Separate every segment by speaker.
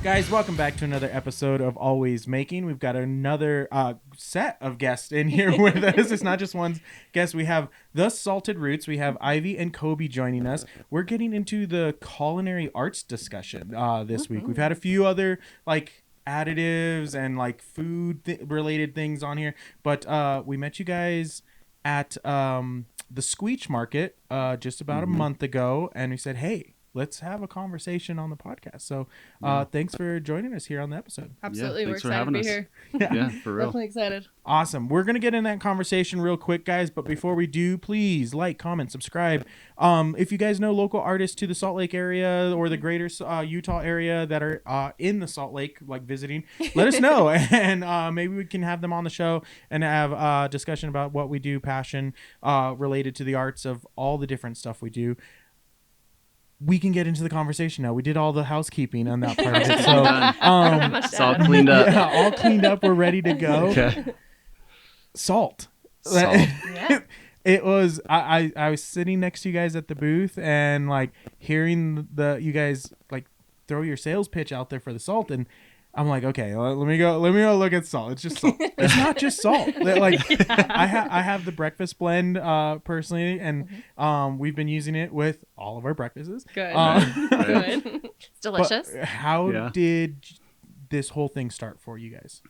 Speaker 1: Guys, welcome back to another episode of Always Making. We've got another set of guests in here with us. It's not just one guest. We have the Salted Roots. We have Ivy and Koby joining us. We're getting into the culinary arts discussion this week. We've had a few other additives and food related things on here, but we met you guys at the Squeech Market just about a month ago, and we said, hey, let's have a conversation on the podcast. So thanks for joining us here on the episode.
Speaker 2: Absolutely.
Speaker 3: Yeah,
Speaker 2: we're excited to be here.
Speaker 3: Yeah, for real.
Speaker 2: Definitely excited.
Speaker 1: Awesome. We're going to get in that conversation real quick, guys. But before we do, please like, comment, subscribe. If you guys know local artists to the Salt Lake area or the greater Utah area that are in the Salt Lake, visiting, let us know. And maybe we can have them on the show and have a discussion about what we do, passion related to the arts of all the different stuff we do. We can get into the conversation now. We did all the housekeeping on that part of it. So
Speaker 3: it's all cleaned up.
Speaker 1: Yeah, all cleaned up. We're ready to go.
Speaker 3: Okay.
Speaker 1: Salt.
Speaker 2: Yeah.
Speaker 1: It was I was sitting next to you guys at the booth and hearing you guys throw your sales pitch out there for the salt, and I'm like, okay, let me go look at salt. It's just salt. It's not just salt. I have the breakfast blend personally, and we've been using it with all of our breakfasts.
Speaker 2: Good.
Speaker 3: Good.
Speaker 2: It's delicious.
Speaker 1: But how did this whole thing start for you guys?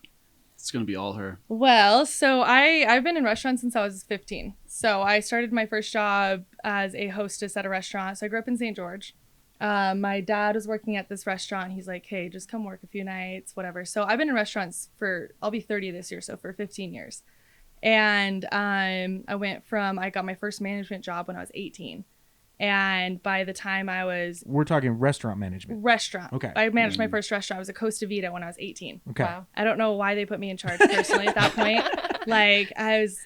Speaker 3: It's gonna be all her.
Speaker 2: Well, so I've been in restaurants since I was 15. So I started my first job as a hostess at a restaurant. So I grew up in St. George. My dad was working at this restaurant. He's like, hey, just come work a few nights, whatever. So I've been in restaurants I'll be 30 this year, so for 15 years. And I got my first management job when I was 18. And by the time we're talking restaurant management.
Speaker 1: Okay.
Speaker 2: I managed my first restaurant. I was a Costa Vida when I was 18.
Speaker 1: Okay.
Speaker 2: Wow. I don't know why they put me in charge personally at that point. I was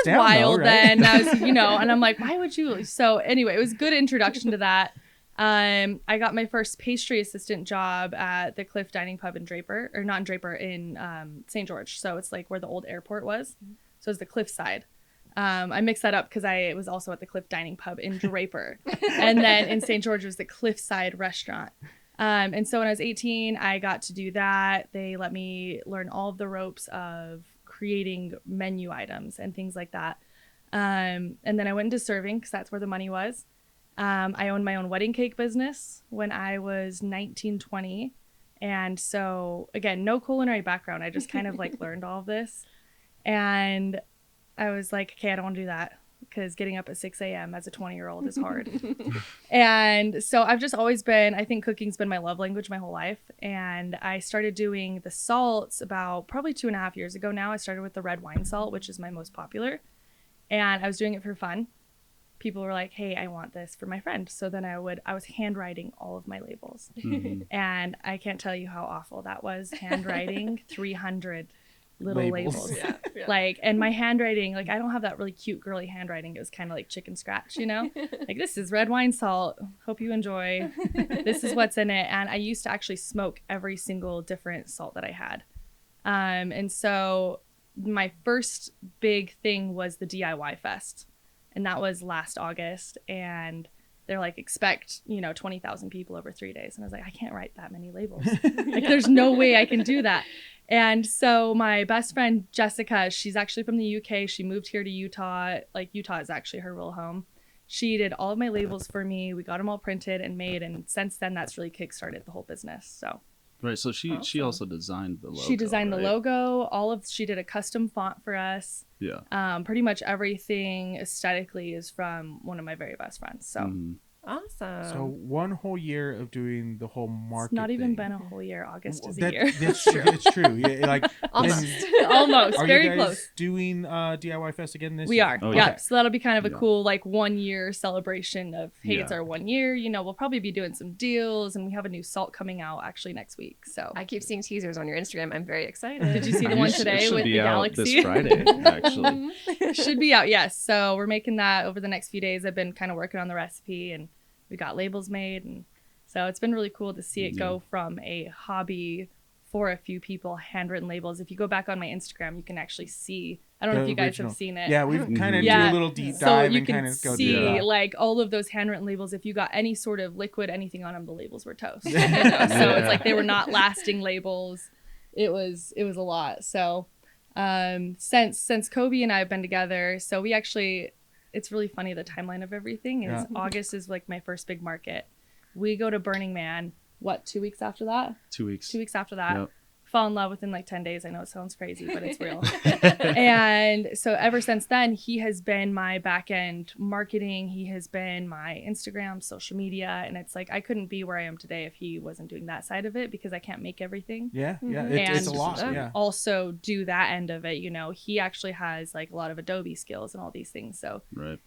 Speaker 2: wild then. I was, and I'm like, why would you? So anyway, it was a good introduction to that. I got my first pastry assistant job at the Cliff Dining Pub in Draper, or not in Draper, in St. George. So it's where the old airport was. So it's the Cliff side. I mixed that up because I was also at the Cliff Dining Pub in Draper. And then in St. George was the Cliffside Restaurant. And so when I was 18, I got to do that. They let me learn all of the ropes of creating menu items and things like that. And then I went into serving because that's where the money was. I owned my own wedding cake business when I was 19, 20. And so, again, no culinary background. I just kind of learned all of this. And I was like, okay, I don't want to do that because getting up at 6 a.m. as a 20-year-old is hard. And so I've just always I think cooking's been my love language my whole life. And I started doing the salts about probably 2.5 years ago now. I started with the red wine salt, which is my most popular. And I was doing it for fun. People were like, hey, I want this for my friend. So then I was handwriting all of my labels. Mm-hmm. And I can't tell you how awful that was, handwriting 300 little labels. Yeah. And my handwriting, I don't have that really cute girly handwriting. It was kind of like chicken scratch, this is red wine salt, hope you enjoy, this is what's in it. And I used to actually smoke every single different salt that I had. And so my first big thing was the DIY fest, and that was last August. And they're expect 20,000 people over 3 days, and I was like, I can't write that many labels. There's no way I can do that. And so my best friend, Jessica, she's actually from the UK. She moved here to Utah. Utah is actually her real home. She did all of my labels for me. We got them all printed and made. And since then, that's really kickstarted the whole business. So.
Speaker 3: Right. So she also designed the logo.
Speaker 2: She designed the logo. She did a custom font for us.
Speaker 3: Yeah.
Speaker 2: Pretty much everything aesthetically is from one of my very best friends. So.
Speaker 3: Mm-hmm.
Speaker 4: Awesome.
Speaker 1: So 1 whole year of doing the whole market.
Speaker 2: It's not even
Speaker 1: thing.
Speaker 2: been a whole year. August is a year.
Speaker 1: That's true. It's true. Yeah,
Speaker 2: almost.
Speaker 1: Are
Speaker 2: Very
Speaker 1: you guys
Speaker 2: close.
Speaker 1: Doing DIY Fest again this year?
Speaker 2: We are.
Speaker 3: Oh,
Speaker 2: yeah.
Speaker 3: okay.
Speaker 2: So that'll be kind of a cool 1 year celebration of, hey, it's
Speaker 3: Yeah.
Speaker 2: our 1 year. We'll probably be doing some deals, and we have a new salt coming out actually next week. So
Speaker 4: I keep seeing teasers on your Instagram. I'm very excited.
Speaker 2: Did you see the one today with the galaxy?
Speaker 3: This Friday, actually.
Speaker 2: It should be out, yes. So we're making that over the next few days. I've been kind of working on the recipe, and we got labels made, and so it's been really cool to see it go from a hobby for a few people handwritten labels. If you go back on my Instagram, you can actually see. I don't know if you guys have seen it.
Speaker 1: Yeah, we've kind of do a little deep
Speaker 2: so
Speaker 1: dive
Speaker 2: you
Speaker 1: and
Speaker 2: can
Speaker 1: kind of go
Speaker 2: see
Speaker 1: through that.
Speaker 2: like all of those handwritten labels. If you got any sort of liquid, anything on them, the labels were toast. You know? So it's like they were not lasting labels. It was a lot. So since Koby and I have been together, so we actually, it's really funny, the timeline of everything is August is like my first big market. We go to Burning Man, 2 weeks after that?
Speaker 3: 2 weeks.
Speaker 2: 2 weeks after that.
Speaker 3: Yep.
Speaker 2: Fall in love within like 10 days. I know it sounds crazy, but it's real. And so ever since then, he has been my back end marketing. He has been my Instagram, social media. And it's like, I couldn't be where I am today if he wasn't doing that side of it, because I can't make everything.
Speaker 1: Yeah.
Speaker 2: And
Speaker 1: It's a lot. Yeah.
Speaker 2: also do that end of it. You know, he actually has like a lot of Adobe skills and all these things. So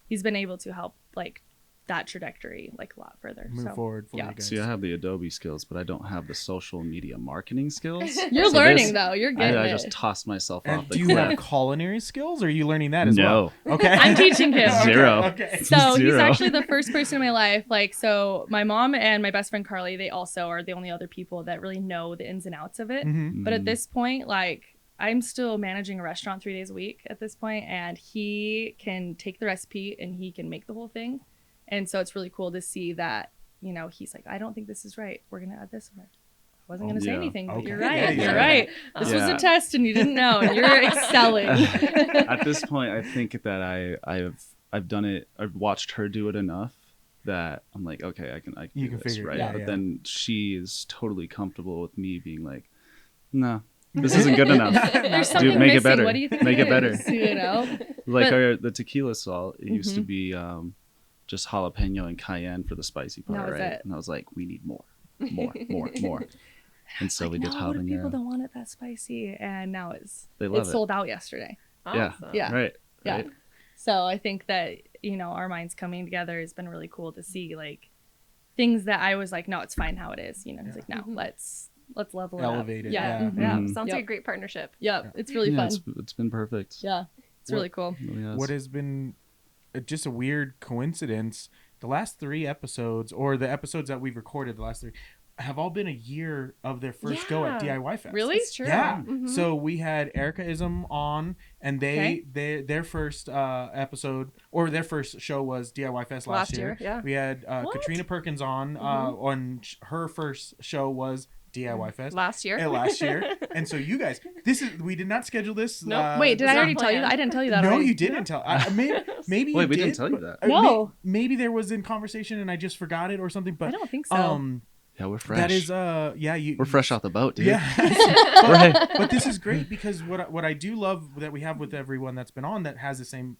Speaker 2: he's been able to help like that trajectory like a lot further.
Speaker 1: Move forward for you guys.
Speaker 3: See, I have the Adobe skills, but I don't have the social media marketing skills.
Speaker 2: You're learning though. You're getting
Speaker 3: I
Speaker 2: it.
Speaker 3: just tossed myself off the
Speaker 1: cliff. Do you have culinary skills, or are you learning that as well?
Speaker 3: No.
Speaker 1: Okay.
Speaker 2: I'm teaching him.
Speaker 3: Zero.
Speaker 1: Okay.
Speaker 2: So he's actually the first person in my life. Like, so my mom and my best friend Carly, they also are the only other people that really know the ins and outs of it.
Speaker 1: Mm-hmm.
Speaker 2: But at this point, like, I'm still managing a restaurant 3 days a week at this point, and he can take the recipe and he can make the whole thing. And so it's really cool to see that, you know, he's like, I don't think this is right. We're going to add this. I wasn't going to say anything, but you're right. You're right. This was a test and you didn't know, and you're excelling.
Speaker 3: At this point, I think that I've done it. I've watched her do it enough that I'm like, okay, I can do this, right? But then she is totally comfortable with me being like, no, this isn't good enough.
Speaker 2: There's something
Speaker 3: make
Speaker 2: missing.
Speaker 3: it better.
Speaker 2: What do you think
Speaker 3: make it better.
Speaker 2: You know,
Speaker 3: like the tequila salt. It used to be just jalapeno and cayenne for the spicy part, right? And I was like, we need more. And so we did habanero.
Speaker 2: People don't want it that spicy, and now it's sold out yesterday.
Speaker 4: Awesome.
Speaker 2: Yeah.
Speaker 3: Right.
Speaker 2: Yeah. Right. So I think that, you know, our minds coming together has been really cool to see, like, things that I was like, no, it's fine how it is. You know, he's like, no, let's level it up.
Speaker 1: Elevate it.
Speaker 2: Yeah.
Speaker 4: Sounds like a great partnership.
Speaker 2: Yeah. It's really fun.
Speaker 3: It's been perfect.
Speaker 2: Yeah. It's really cool.
Speaker 3: It really has.
Speaker 1: What has been just a weird coincidence, the last 3 episodes, or the episodes that we've recorded, the last 3, have all been a year of their first go at DIY Fest.
Speaker 2: Really?
Speaker 4: It's true.
Speaker 1: Yeah.
Speaker 4: Mm-hmm.
Speaker 1: So we had Erica Ism on, and their first episode, or their first show was DIY Fest last year.
Speaker 4: Yeah.
Speaker 1: We had Katrina Perkins on her first show was DIY Fest
Speaker 4: last year.
Speaker 1: And so you guys, we did not schedule this.
Speaker 2: No. Wait, did I already tell you that? I didn't tell you that.
Speaker 1: No,
Speaker 2: already.
Speaker 1: you didn't tell. Maybe
Speaker 3: Wait,
Speaker 1: you
Speaker 3: we
Speaker 1: did,
Speaker 3: didn't tell you that.
Speaker 2: No.
Speaker 1: Maybe there was in conversation and I just forgot it or something. But
Speaker 2: I don't think so.
Speaker 3: Yeah, we're fresh.
Speaker 1: That is
Speaker 3: we're fresh out the boat, dude.
Speaker 1: Yeah. But this is great because what I do love that we have with everyone that's been on that has the same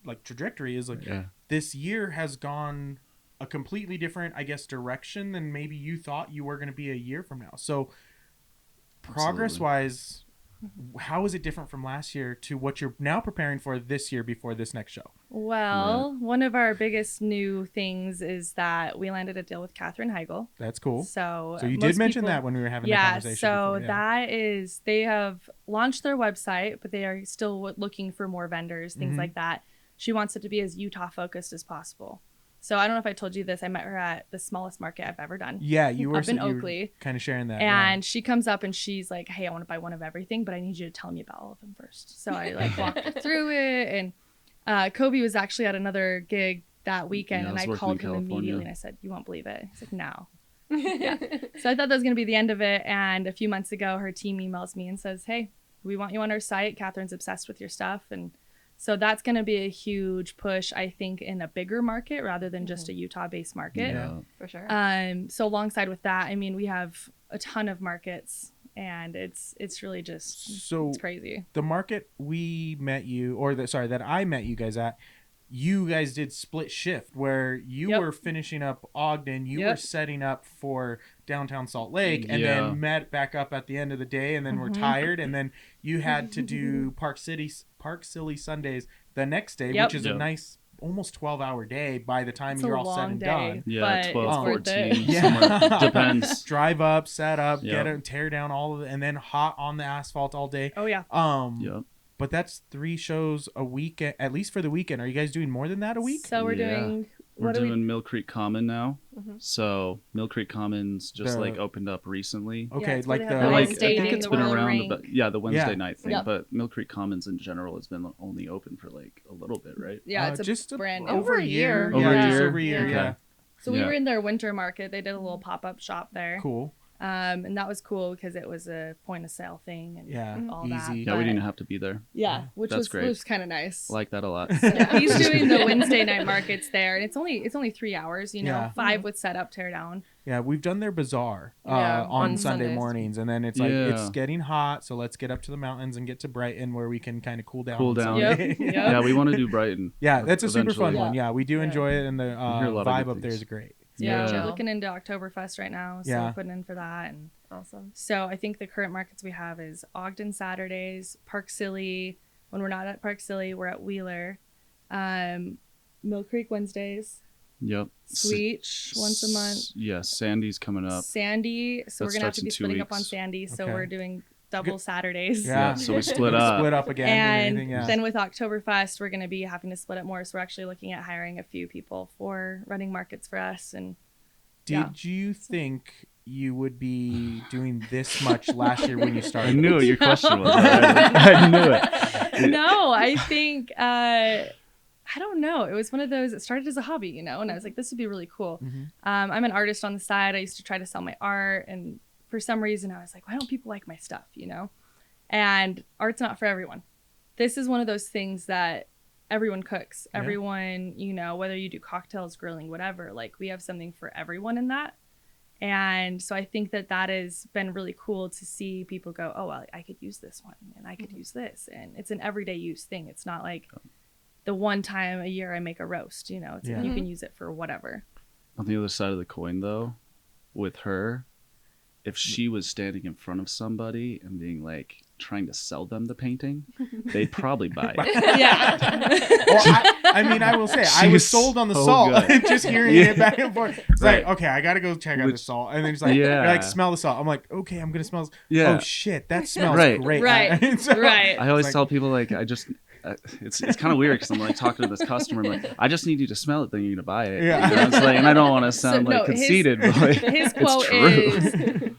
Speaker 1: like trajectory is like this year has gone a completely different, I guess, direction than maybe you thought you were going to be a year from now. So progress wise, how is it different from last year to what you're now preparing for this year before this next show?
Speaker 2: Well, one of our biggest new things is that we landed a deal with Katherine Heigl.
Speaker 1: That's cool.
Speaker 2: So
Speaker 1: you did mention that when we were having the conversation.
Speaker 2: So that is, they have launched their website, but they are still looking for more vendors, things like that. She wants it to be as Utah focused as possible. So I don't know if I told you this. I met her at the smallest market I've ever done. Yeah,
Speaker 1: you were
Speaker 2: up in Oakley,
Speaker 1: kind of sharing that.
Speaker 2: And she comes up and she's like, "Hey, I want to buy one of everything, but I need you to tell me about all of them first." So I like walked her through it, and Koby was actually at another gig that weekend, and I called him immediately and I said, "You won't believe it." He's like, "No." So I thought that was going to be the end of it, and a few months ago, her team emails me and says, "Hey, we want you on our site. Catherine's obsessed with your stuff," and so that's going to be a huge push, I think, in a bigger market rather than just a Utah-based market.
Speaker 4: Yeah, for sure.
Speaker 2: So alongside with that, I mean, we have a ton of markets, and it's really just it's crazy.
Speaker 1: The market we met you, that I met you guys at, you guys did split shift where you were finishing up Ogden, you were setting up for downtown Salt Lake, and then met back up at the end of the day, and then were tired, and then you had to do Park Silly Sundays the next day, which is a nice almost 12-hour day by the time you're all said and done.
Speaker 3: Yeah, 12, 14,
Speaker 1: depends. Drive up, set up, get it, tear down all of it, and then hot on the asphalt all day.
Speaker 2: Oh yeah.
Speaker 1: But that's 3 shows a week, at least for the weekend. Are you guys doing more than that a week?
Speaker 2: So we're doing
Speaker 3: We're doing Mill Creek Common now. So Mill Creek Commons just opened up recently.
Speaker 1: Okay,
Speaker 2: like the
Speaker 3: Wednesday night, it's been around the Wednesday night thing.
Speaker 2: Yep.
Speaker 3: But Mill Creek Commons in general has been only open for like a little bit, right?
Speaker 2: Yeah, it's
Speaker 1: just
Speaker 2: brand new.
Speaker 4: over a year.
Speaker 3: Over a year.
Speaker 1: Over a year.
Speaker 3: Okay.
Speaker 1: Yeah.
Speaker 2: So we were in their winter market. They did a little pop-up shop there.
Speaker 1: Cool.
Speaker 2: And that was cool because it was a point of sale thing and all that.
Speaker 1: Easy.
Speaker 3: Yeah, we didn't have to be there.
Speaker 2: Yeah, which
Speaker 3: That's great.
Speaker 2: was kind of nice.
Speaker 3: I like that a lot.
Speaker 2: He's doing the Wednesday night markets there, and it's only 3 hours. 5 with setup, tear down.
Speaker 1: Yeah, we've done their bazaar
Speaker 4: on
Speaker 1: Sunday
Speaker 4: Sundays.
Speaker 1: mornings, and then it's like it's getting hot, so let's get up to the mountains and get to Brighton where we can kind of cool down.
Speaker 2: Yep.
Speaker 3: Yeah, we want to do Brighton.
Speaker 1: Yeah, that's a super fun
Speaker 2: Yeah.
Speaker 1: one. Yeah, we do enjoy it, and the vibe up
Speaker 3: things.
Speaker 1: there is great.
Speaker 2: Yeah,
Speaker 3: Yeah.
Speaker 2: we're looking into Oktoberfest right now, so we're putting in for that. And
Speaker 4: Awesome.
Speaker 2: so I think the current markets we have is Ogden Saturdays, Park Silly. When we're not at Park Silly, we're at Wheeler. Mill Creek Wednesdays.
Speaker 3: Yep.
Speaker 2: Squeech once a month.
Speaker 3: Yeah, Sandy's coming up.
Speaker 2: Sandy. So we're going to have to be splitting up on
Speaker 3: weeks.
Speaker 2: Sandy. So
Speaker 1: Okay.
Speaker 2: we're doing double Saturdays.
Speaker 1: Yeah.
Speaker 3: So we split up.
Speaker 1: Split up again.
Speaker 2: And then with Oktoberfest, we're going to be having to split up more. So we're actually looking at hiring a few people for running markets for us. And
Speaker 1: Did you think you would be doing this much last year when you started?
Speaker 3: I knew what your question was. I knew it.
Speaker 2: No, I think I don't know. It was one of those. It started as a hobby, and I was like, this would be really cool. I'm an artist on the side. I used to try to sell my art, and for some reason, I was like, why don't people like my stuff? And art's not for everyone. This is one of those things that everyone cooks.
Speaker 1: Yeah.
Speaker 2: Everyone, whether you do cocktails, grilling, whatever. Like we have something for everyone in that. And so I think that has been really cool to see people go, oh, well, I could use this one and I could use this. And it's an everyday use thing. It's not like the one time a year I make a roast, you can use it for whatever.
Speaker 3: On the other side of the coin, though, with her, if she was standing in front of somebody and being like trying to sell them the painting, they'd probably buy it.
Speaker 2: Yeah.
Speaker 1: Well, I will say, I was sold on the salt. Just hearing it back and forth. It's like, okay, I got to go check out the salt. And then it's like, you're like, smell the salt. I'm like, okay, I'm going to smell this.
Speaker 3: Yeah.
Speaker 1: Oh, shit, that smells great.
Speaker 2: Right.
Speaker 1: So,
Speaker 2: right.
Speaker 3: I always tell people, like, it's kind of weird because I'm like talking to this customer, I'm like, I just need you to smell it, then you're gonna buy it.
Speaker 1: Yeah.
Speaker 3: It's like, and I don't want to sound conceited, but like,
Speaker 2: his quote is,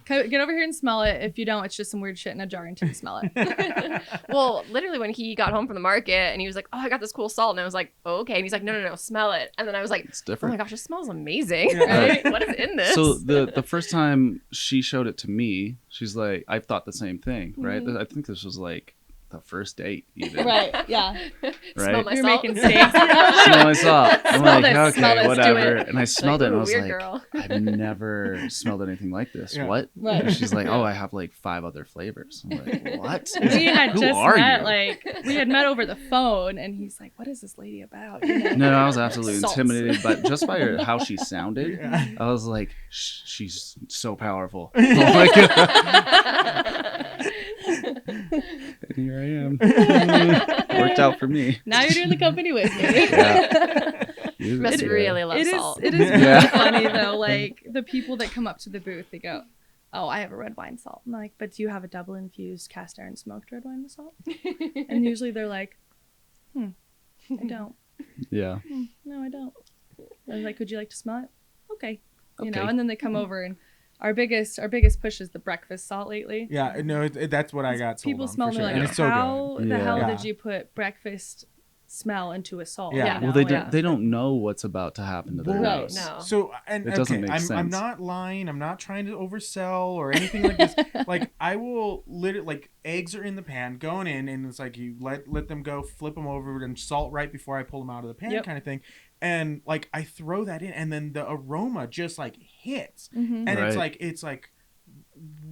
Speaker 2: "Get over here and smell it. If you don't, it's just some weird shit in a jar until you smell it."
Speaker 4: Well, literally when he got home from the market and he was like, oh, I got this cool salt, and I was like, oh, okay, and he's like, no, smell it. And then I was like,
Speaker 3: it's
Speaker 4: oh
Speaker 3: different.
Speaker 4: my gosh, it smells amazing.
Speaker 1: Yeah.
Speaker 4: Right? What is in this?
Speaker 3: So the first time she showed it to me, she's like, I thought the same thing, right? I think this was like the first date, even.
Speaker 2: Right. Yeah.
Speaker 3: Right?
Speaker 4: Smell my
Speaker 2: You're
Speaker 4: salt.
Speaker 2: making steaks.
Speaker 3: Smell my salt. I'm
Speaker 4: Smell
Speaker 3: like,
Speaker 4: this, smell
Speaker 3: okay,
Speaker 4: this,
Speaker 3: whatever.
Speaker 4: do it.
Speaker 3: And I smelled it and I was
Speaker 4: weird
Speaker 3: like,
Speaker 4: girl.
Speaker 3: I've never smelled anything like this.
Speaker 1: Yeah.
Speaker 3: What?
Speaker 2: Right.
Speaker 3: And she's like, oh, I have like 5 other flavors. I'm like, what?
Speaker 2: We had
Speaker 3: Who
Speaker 2: just
Speaker 3: are
Speaker 2: met,
Speaker 3: you?
Speaker 2: we had met over the phone, and he's like, "What is this lady about?"
Speaker 3: No, I was absolutely
Speaker 2: Salts.
Speaker 3: intimidated, but just by how she sounded,
Speaker 1: Yeah.
Speaker 3: I was like, she's so powerful. Oh my God. And here I am. Worked out for me.
Speaker 2: Now you're doing the company with me.
Speaker 3: Yeah.
Speaker 4: Must really love salt.
Speaker 2: It is really
Speaker 3: Yeah.
Speaker 2: funny though. Like the people that come up to the booth, they go, "Oh, I have a red wine salt." I'm like, "But do you have a double infused cast iron smoked red wine with salt?" And usually they're like, I don't.
Speaker 3: Yeah.
Speaker 2: No, I don't. I was like, "Would you like to smell it?" Okay.
Speaker 3: Okay.
Speaker 2: And then they come over, and our biggest push is the breakfast salt lately.
Speaker 1: Yeah, no, that's what I got sold
Speaker 2: People
Speaker 1: on,
Speaker 2: smell
Speaker 1: for
Speaker 2: and they're
Speaker 1: sure.
Speaker 2: like,
Speaker 1: And it's so
Speaker 2: how
Speaker 1: good.
Speaker 2: the
Speaker 3: Yeah.
Speaker 2: hell
Speaker 1: Yeah.
Speaker 2: did you put breakfast smell into a salt?
Speaker 1: Yeah.
Speaker 3: Well, they don't know what's about to happen to their
Speaker 1: Well,
Speaker 3: nose.
Speaker 4: No.
Speaker 1: So, and
Speaker 3: It doesn't make
Speaker 1: I'm
Speaker 3: sense.
Speaker 1: not lying. I'm not trying to oversell or anything like this. Like, I will literally, like, eggs are in the pan, going in, and it's like you let them go, flip them over, and salt right before I pull them out of the pan, kind of thing. And like I throw that in, and then the aroma just like hits, and it's like,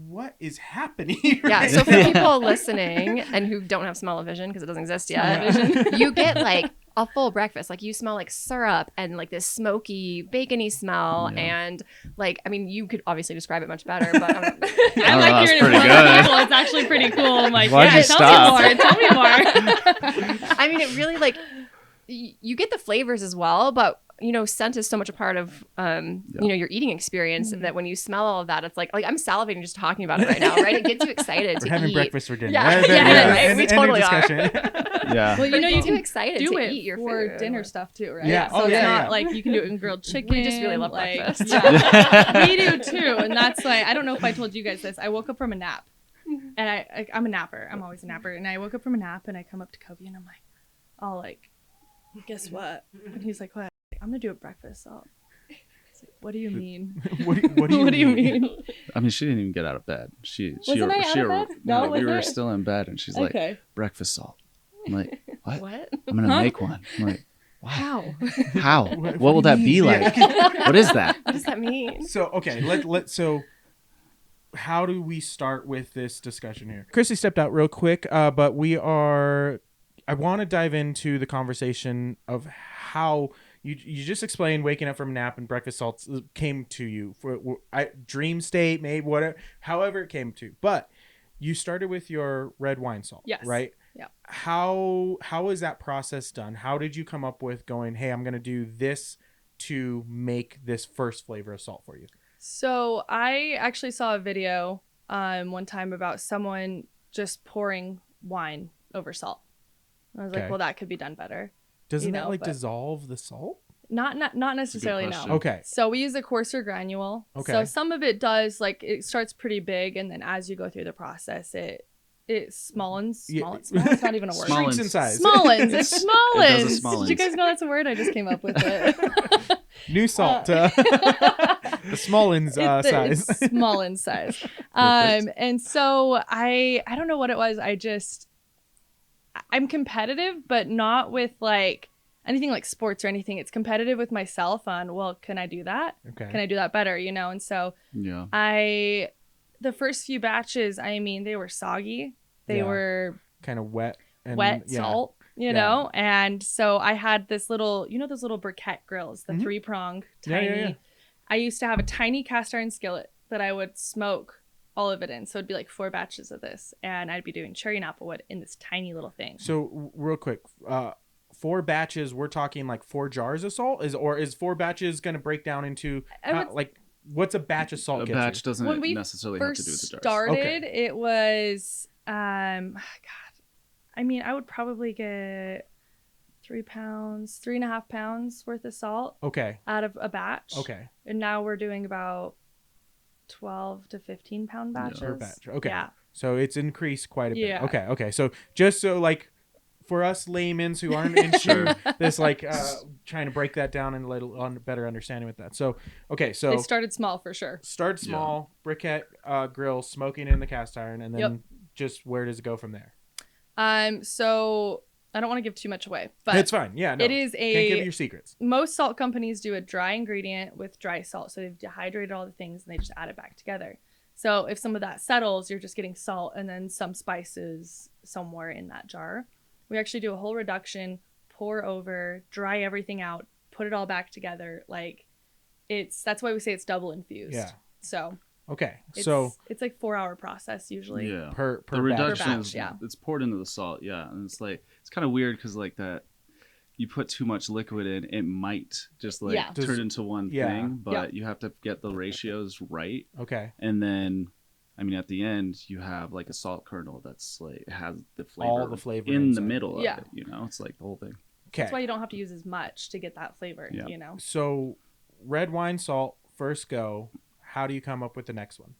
Speaker 1: what is happening?
Speaker 4: Yeah, so for people listening and who don't have smell-o-vision because it doesn't exist yet, you get like a full breakfast. Like you smell like syrup and like this smoky, bacony smell, and like you could obviously describe it much better, but
Speaker 2: I like
Speaker 3: that's
Speaker 2: hearing it
Speaker 3: pretty
Speaker 2: from
Speaker 3: good.
Speaker 2: other people. It's actually pretty cool. I'm like,
Speaker 3: Why'd you
Speaker 2: tell
Speaker 3: stop?
Speaker 2: me more.
Speaker 4: I mean, it really like you get the flavors as well, but scent is so much a part of, your eating experience that when you smell all of that, it's like I'm salivating just talking about it right now, right? It gets you excited to
Speaker 1: having
Speaker 4: eat.
Speaker 1: breakfast for dinner.
Speaker 4: Yeah, right? We totally are.
Speaker 3: Yeah.
Speaker 2: Well,
Speaker 4: you get excited
Speaker 2: do
Speaker 4: to
Speaker 2: it
Speaker 4: eat your
Speaker 2: for
Speaker 4: food.
Speaker 2: dinner stuff too, right?
Speaker 1: Yeah.
Speaker 2: So it's not like you can do it in grilled chicken.
Speaker 4: We just really love breakfast.
Speaker 2: Yeah. We do too, and that's why I don't know if I told you guys this. I woke up from a nap, and I'm a napper. I'm always a napper, and I woke up from a nap, and I come up to Koby, and I'm like, guess what? And he's like, what? I'm gonna do a breakfast salt. Like, what do you mean?
Speaker 1: What do you mean?
Speaker 3: I mean, she didn't even get out of bed.
Speaker 2: Wasn't I out of bed? No,
Speaker 3: we were still in bed, and she's like, breakfast salt. I'm like, what?
Speaker 4: What?
Speaker 3: I'm gonna make one. I'm like,
Speaker 4: wow.
Speaker 3: How? What will that be like? What is that?
Speaker 4: What does that mean?
Speaker 1: So okay, so how do we start with this discussion here? Chrissy stepped out real quick, but I want to dive into the conversation of how you just explained waking up from a nap and breakfast salts came to you for dream state, maybe whatever, however it came to. But you started with your red wine salt,
Speaker 2: yes,
Speaker 1: right?
Speaker 2: Yeah.
Speaker 1: How is that process done? How did you come up with going, hey, I'm going to do this to make this first flavor of salt for you?
Speaker 2: So I actually saw a video one time about someone just pouring wine over salt. I was like, well, that could be done better.
Speaker 1: Doesn't that dissolve the salt?
Speaker 2: Not necessarily, no.
Speaker 1: Okay.
Speaker 2: So we use a coarser granule.
Speaker 1: Okay.
Speaker 2: So some of it does, like, it starts pretty big, and then as you go through the process, it smollens. It's not even a word.
Speaker 1: Shrinks in size.
Speaker 2: Smollens. It smollens.
Speaker 3: It does a smollens.
Speaker 2: Did you guys know that's a word? I just came up with it.
Speaker 1: New salt. The smollens size.
Speaker 2: It's smollens size. And so I don't know what it was. I'm competitive, but not with like anything like sports or anything. It's competitive with myself on, well, can I do that?
Speaker 1: Okay.
Speaker 2: Can I do that better? And so the first few batches, I mean, they were soggy. They were
Speaker 1: kind of wet.
Speaker 2: Salt, know? And so I had this little, those little briquette grills, the 3-prong, tiny.
Speaker 1: Yeah.
Speaker 2: I used to have a tiny cast iron skillet that I would smoke all of it in. So it'd be like 4 batches of this, and I'd be doing cherry and applewood in this tiny little thing.
Speaker 1: So real quick, 4 batches, we're talking like 4 jars of salt, is 4 batches going to break down into what's a batch of salt?
Speaker 3: A batch doesn't necessarily have to do with the jars.
Speaker 2: Started, it was God, I mean, I would probably get 3.5 pounds worth of salt.
Speaker 1: Okay.
Speaker 2: Out of a batch.
Speaker 1: Okay.
Speaker 2: And now we're doing about 12 to 15 pound batches.
Speaker 1: Per batch. Okay.
Speaker 2: Yeah.
Speaker 1: So it's increased quite a bit.
Speaker 2: Yeah.
Speaker 1: Okay. So just so like for us laymen's who aren't into this, like trying to break that down and a little better understanding with that. So, okay. So
Speaker 2: it started small for sure.
Speaker 1: Start small, briquette grill, smoking in the cast iron, and then just where does it go from there?
Speaker 2: So I don't want to give too much away, but
Speaker 1: it's fine. Yeah, no,
Speaker 2: it is
Speaker 1: can't give your secrets.
Speaker 2: Most salt companies do a dry ingredient with dry salt. So they've dehydrated all the things and they just add it back together. So if some of that settles, you're just getting salt and then some spices somewhere in that jar. We actually do a whole reduction, pour over, dry everything out, put it all back together. Like that's why we say it's double infused.
Speaker 1: Yeah.
Speaker 2: So
Speaker 1: okay,
Speaker 2: it's like 4-hour process usually.
Speaker 3: Yeah.
Speaker 1: Per
Speaker 3: the reduction
Speaker 2: batch,
Speaker 3: it's poured into the salt. Yeah, and it's kind of weird because like that, you put too much liquid in, it might just turn into one thing. But you have to get the ratios right.
Speaker 1: Okay.
Speaker 3: And then, I mean, at the end, you have like a salt kernel that's like it has the flavor,
Speaker 1: all the flavor
Speaker 3: in
Speaker 1: inside.
Speaker 3: The middle of it. It's like the whole thing.
Speaker 1: Okay.
Speaker 2: That's why you don't have to use as much to get that flavor.
Speaker 3: Yeah.
Speaker 1: So, red wine salt first go. How do you come up with the next one?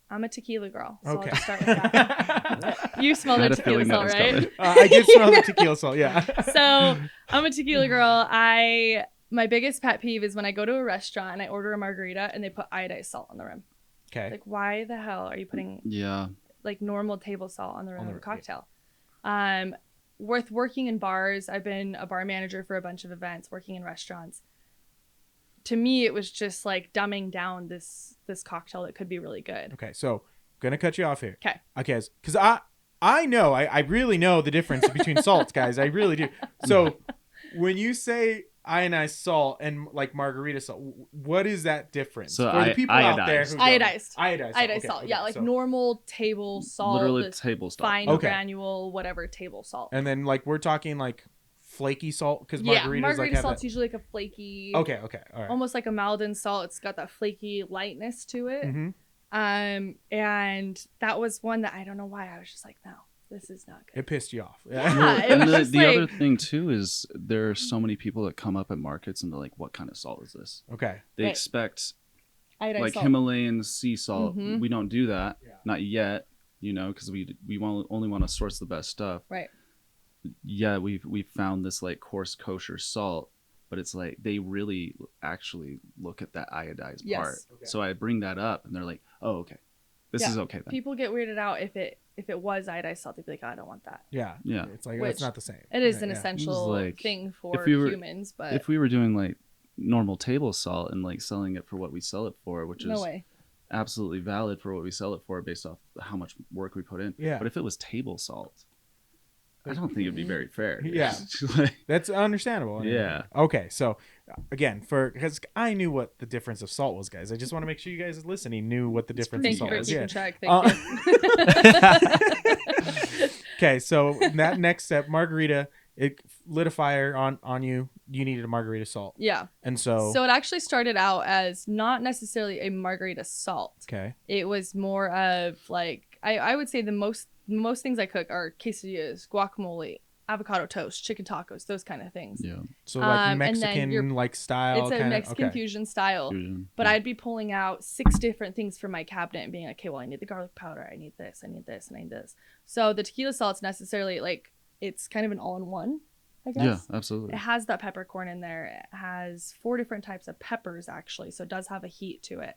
Speaker 2: I'm a tequila girl, so
Speaker 1: okay.
Speaker 2: I'll just start with that. You smell the tequila salt, right?
Speaker 1: I did smell the tequila salt, yeah.
Speaker 2: So I'm a tequila girl. My biggest pet peeve is when I go to a restaurant and I order a margarita and they put iodized salt on the rim.
Speaker 1: Okay.
Speaker 2: Like, why the hell are you putting like normal table salt on the rim of a cocktail? With working in bars, I've been a bar manager for a bunch of events, working in restaurants. To me, it was just like dumbing down this cocktail that could be really good.
Speaker 1: Okay, so I'm gonna cut you off here.
Speaker 2: Okay,
Speaker 1: because I know I really know the difference between salts, guys. I really do. So when you say ionized salt and like margarita salt, what is that difference
Speaker 3: so
Speaker 1: for the people out there who
Speaker 2: iodized
Speaker 1: salt?
Speaker 2: Okay, like normal table salt,
Speaker 3: literally table salt,
Speaker 2: fine granule, whatever table salt.
Speaker 1: And then like we're talking like flaky salt? Because
Speaker 2: margarita salt's usually like a flaky.
Speaker 1: Okay, all right.
Speaker 2: Almost like a Maldon salt. It's got that flaky lightness to it.
Speaker 1: Mm-hmm.
Speaker 2: And that was one that I don't know why I was just like, no, this is not good.
Speaker 1: It pissed you off.
Speaker 2: Yeah,
Speaker 3: and the other thing too is there are so many people that come up at markets and they're like, what kind of salt is this?
Speaker 1: Okay.
Speaker 3: They expect
Speaker 2: iodized
Speaker 3: like
Speaker 2: salt.
Speaker 3: Himalayan sea salt.
Speaker 2: Mm-hmm.
Speaker 3: We don't do that. Yeah. Not yet, because we only want to source the best stuff.
Speaker 2: Right.
Speaker 3: Yeah, we've found this like coarse kosher salt, but it's like they really actually look at that iodized part. Okay. So I bring that up and they're like, oh, okay. This is okay then.
Speaker 2: People get weirded out if it was iodized salt. They'd be like, oh, I don't want that.
Speaker 1: Yeah. It's like, it's not the same.
Speaker 2: It is an essential thing for humans. But
Speaker 3: if we were doing like normal table salt and like selling it for what we sell it for, which is absolutely valid for what we sell it for based off how much work we put in.
Speaker 1: Yeah.
Speaker 3: But if it was table salt, I don't think it'd be very fair.
Speaker 1: Yeah. That's understandable.
Speaker 3: Yeah.
Speaker 1: Okay. So again, because I knew what the difference of salt was, guys. I just want to make sure you guys listening knew what the difference of salt was.
Speaker 2: Thank you for keeping track. Thank you.
Speaker 1: Okay. So that next step, margarita, it lit a fire on you. You needed a margarita salt.
Speaker 2: Yeah.
Speaker 1: And so
Speaker 2: it actually started out as not necessarily a margarita salt.
Speaker 1: Okay.
Speaker 2: It was more of like, I would say the most things I cook are quesadillas, guacamole, avocado toast, chicken tacos, those kind of things.
Speaker 3: Yeah.
Speaker 1: So like Mexican like style.
Speaker 2: It's a Mexican fusion style. But I'd be pulling out 6 different things from my cabinet and being like, okay, well, I need the garlic powder. I need this. I need this. And I need this. So the tequila salt's necessarily like, it's kind of an all-in-one, I guess.
Speaker 3: Yeah, absolutely.
Speaker 2: It has that peppercorn in there. It has 4 different types of peppers, actually. So it does have a heat to it.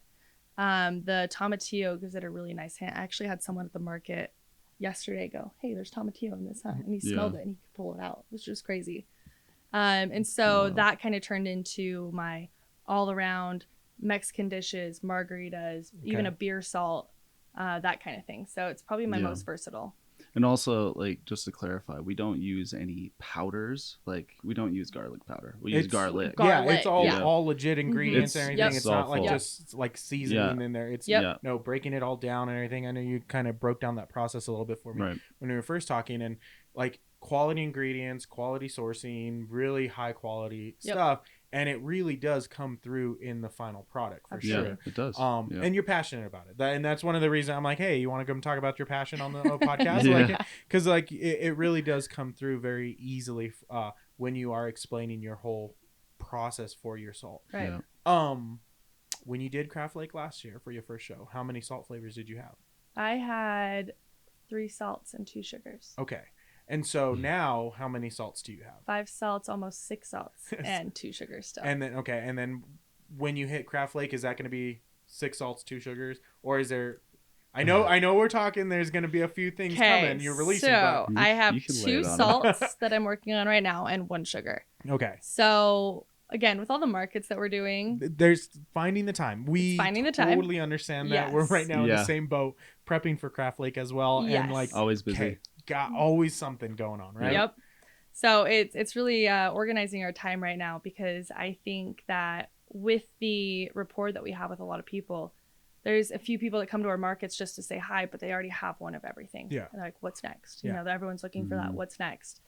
Speaker 2: The tomatillo gives it a really nice hint. I actually had someone at the market yesterday go, hey, there's tomatillo in this, huh? And he smelled it and he could pull it out. It was just crazy. And so that kind of turned into my all-around Mexican dishes, margaritas, even a beer salt, that kind of thing. So it's probably my most versatile.
Speaker 3: And also, like, just to clarify, we don't use any powders. Like, we don't use garlic powder. We use garlic.
Speaker 1: Yeah, it's all legit ingredients and everything. It's not like just like seasoning in there. It's no breaking it all down and everything. I know you kind of broke down that process a little bit for me when we were first talking, and like quality ingredients, quality sourcing, really high quality stuff. And it really does come through in the final product for sure.
Speaker 3: Yeah, it does.
Speaker 1: And you're passionate about it. And that's one of the reasons I'm like, hey, you want to come talk about your passion on the podcast? Because like it really does come through very easily when you are explaining your whole process for your salt.
Speaker 2: Right.
Speaker 3: Yeah.
Speaker 1: When you did Craft Lake last year for your first show, how many salt flavors did you have?
Speaker 2: I had 3 salts and 2 sugars.
Speaker 1: Okay. And so now, how many salts do you have?
Speaker 2: 5 salts, almost 6 salts, and 2 sugars still.
Speaker 1: And then when you hit Craft Lake, is that going to be 6 salts, 2 sugars, or is there? I know we're talking. There's going to be a few things coming. You're releasing.
Speaker 2: So I have 2 salts that I'm working on right now, and 1 sugar.
Speaker 1: Okay.
Speaker 2: So again, with all the markets that we're doing,
Speaker 1: there's finding the time. We totally understand that.
Speaker 2: Yes.
Speaker 1: We're right now in the same boat, prepping for Craft Lake as well, and like
Speaker 3: always busy.
Speaker 1: Okay, got always something going on, right?
Speaker 2: Yep. So it's really organizing our time right now, because I think that with the rapport that we have with a lot of people, there's a few people that come to our markets just to say hi, but they already have one of everything. Yeah. And they're like, what's next? You know, everyone's looking for that. What's next?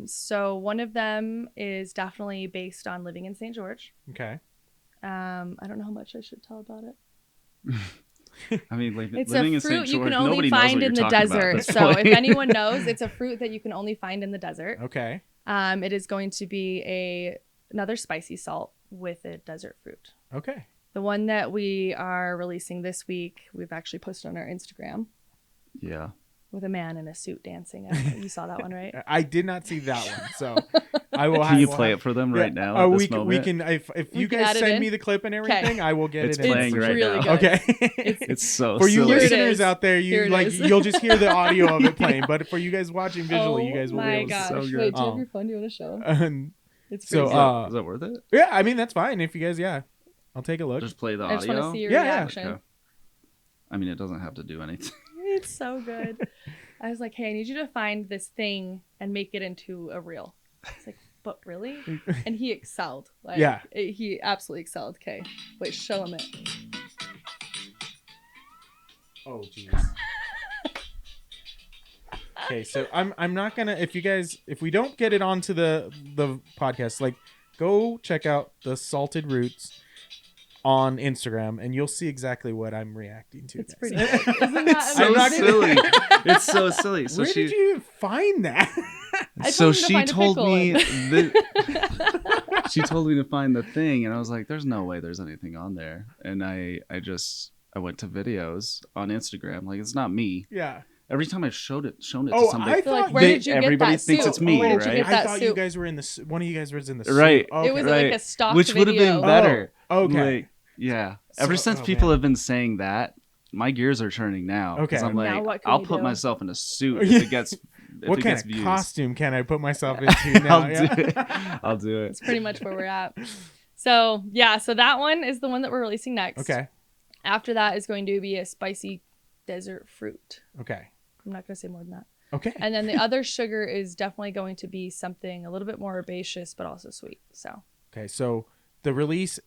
Speaker 2: So one of them is definitely based on living in St. George.
Speaker 1: Okay.
Speaker 2: I don't know how much I should tell about it.
Speaker 3: I mean, like,
Speaker 2: it's
Speaker 3: living
Speaker 2: a
Speaker 3: in
Speaker 2: fruit
Speaker 3: St. George,
Speaker 2: you can only find in the desert. So if anyone knows, it's a fruit that you can only find in the desert.
Speaker 1: Okay.
Speaker 2: It is going to be another spicy salt with a desert fruit.
Speaker 1: Okay.
Speaker 2: The one that we are releasing this week, we've actually posted on our Instagram.
Speaker 3: Yeah.
Speaker 2: With a man in a suit dancing. You saw that one, right?
Speaker 1: I did not see that one, so I will.
Speaker 3: Can you play it for them right now?
Speaker 1: Oh, we can. If you guys send me the clip and everything, I will get it.
Speaker 3: It's playing right
Speaker 2: really
Speaker 3: now.
Speaker 2: Good.
Speaker 1: Okay.
Speaker 3: It's so
Speaker 1: for you
Speaker 3: silly.
Speaker 1: listeners out there, you'll just hear the audio of it playing, but for you guys watching visually, you guys will be able to.
Speaker 2: So good. Wait, do you have your phone? Do you want to show? It's
Speaker 3: so. Is that worth it?
Speaker 1: Yeah, I mean that's fine if you guys. Yeah, I'll take a look.
Speaker 3: Just play the audio.
Speaker 2: I just want to see your reaction.
Speaker 3: Okay. I mean, it doesn't have to do anything.
Speaker 2: It's so good. I was like, hey, I need you to find this thing and make it into a reel. It's like, but really? And he excelled. Like, he absolutely excelled. Okay, wait, show him it.
Speaker 1: Oh, jeez. Okay, so I'm not gonna, if we don't get it onto the podcast, like, go check out the Salted Roots on Instagram, and you'll see exactly what I'm reacting to.
Speaker 2: It's
Speaker 1: guys.
Speaker 2: pretty good. Isn't that
Speaker 3: so silly. It's so silly. So
Speaker 1: where did you even find that?
Speaker 3: So she told me she told me to find the thing, and I was like, "There's no way there's anything on there." And I went to videos on Instagram. Like, it's not me.
Speaker 1: Yeah.
Speaker 3: Every time I've shown it to somebody,
Speaker 1: I thought
Speaker 2: like, where did you get
Speaker 3: everybody
Speaker 2: that
Speaker 3: thinks
Speaker 2: suit?
Speaker 3: it's me,
Speaker 2: Where did you
Speaker 3: right?
Speaker 2: get that
Speaker 1: I thought
Speaker 2: suit?
Speaker 1: you guys were in the. One of you guys was in the suit.
Speaker 3: Right.
Speaker 1: Okay.
Speaker 2: It was
Speaker 3: Right.
Speaker 2: like a stock
Speaker 3: Which would have been
Speaker 2: video.
Speaker 3: better.
Speaker 1: Oh, okay.
Speaker 3: Like, yeah. Ever since
Speaker 1: oh,
Speaker 3: people
Speaker 1: man.
Speaker 3: have been saying that, my gears are turning now.
Speaker 1: Okay.
Speaker 3: Because I'm
Speaker 2: Now
Speaker 3: like,
Speaker 2: what can
Speaker 3: I'll
Speaker 2: we
Speaker 3: put
Speaker 2: do?
Speaker 3: myself in a suit if it gets.
Speaker 1: What kind of costume can I put myself into now?
Speaker 3: I'll do it.
Speaker 2: It's pretty much where we're at. So yeah, so that one is the one that we're releasing next.
Speaker 1: Okay.
Speaker 2: After that is going to be a spicy desert fruit.
Speaker 1: Okay.
Speaker 2: I'm not going to say more than that.
Speaker 1: Okay.
Speaker 2: And then the other sugar is definitely going to be something a little bit more herbaceous, but also sweet. So.
Speaker 1: Okay. So the release,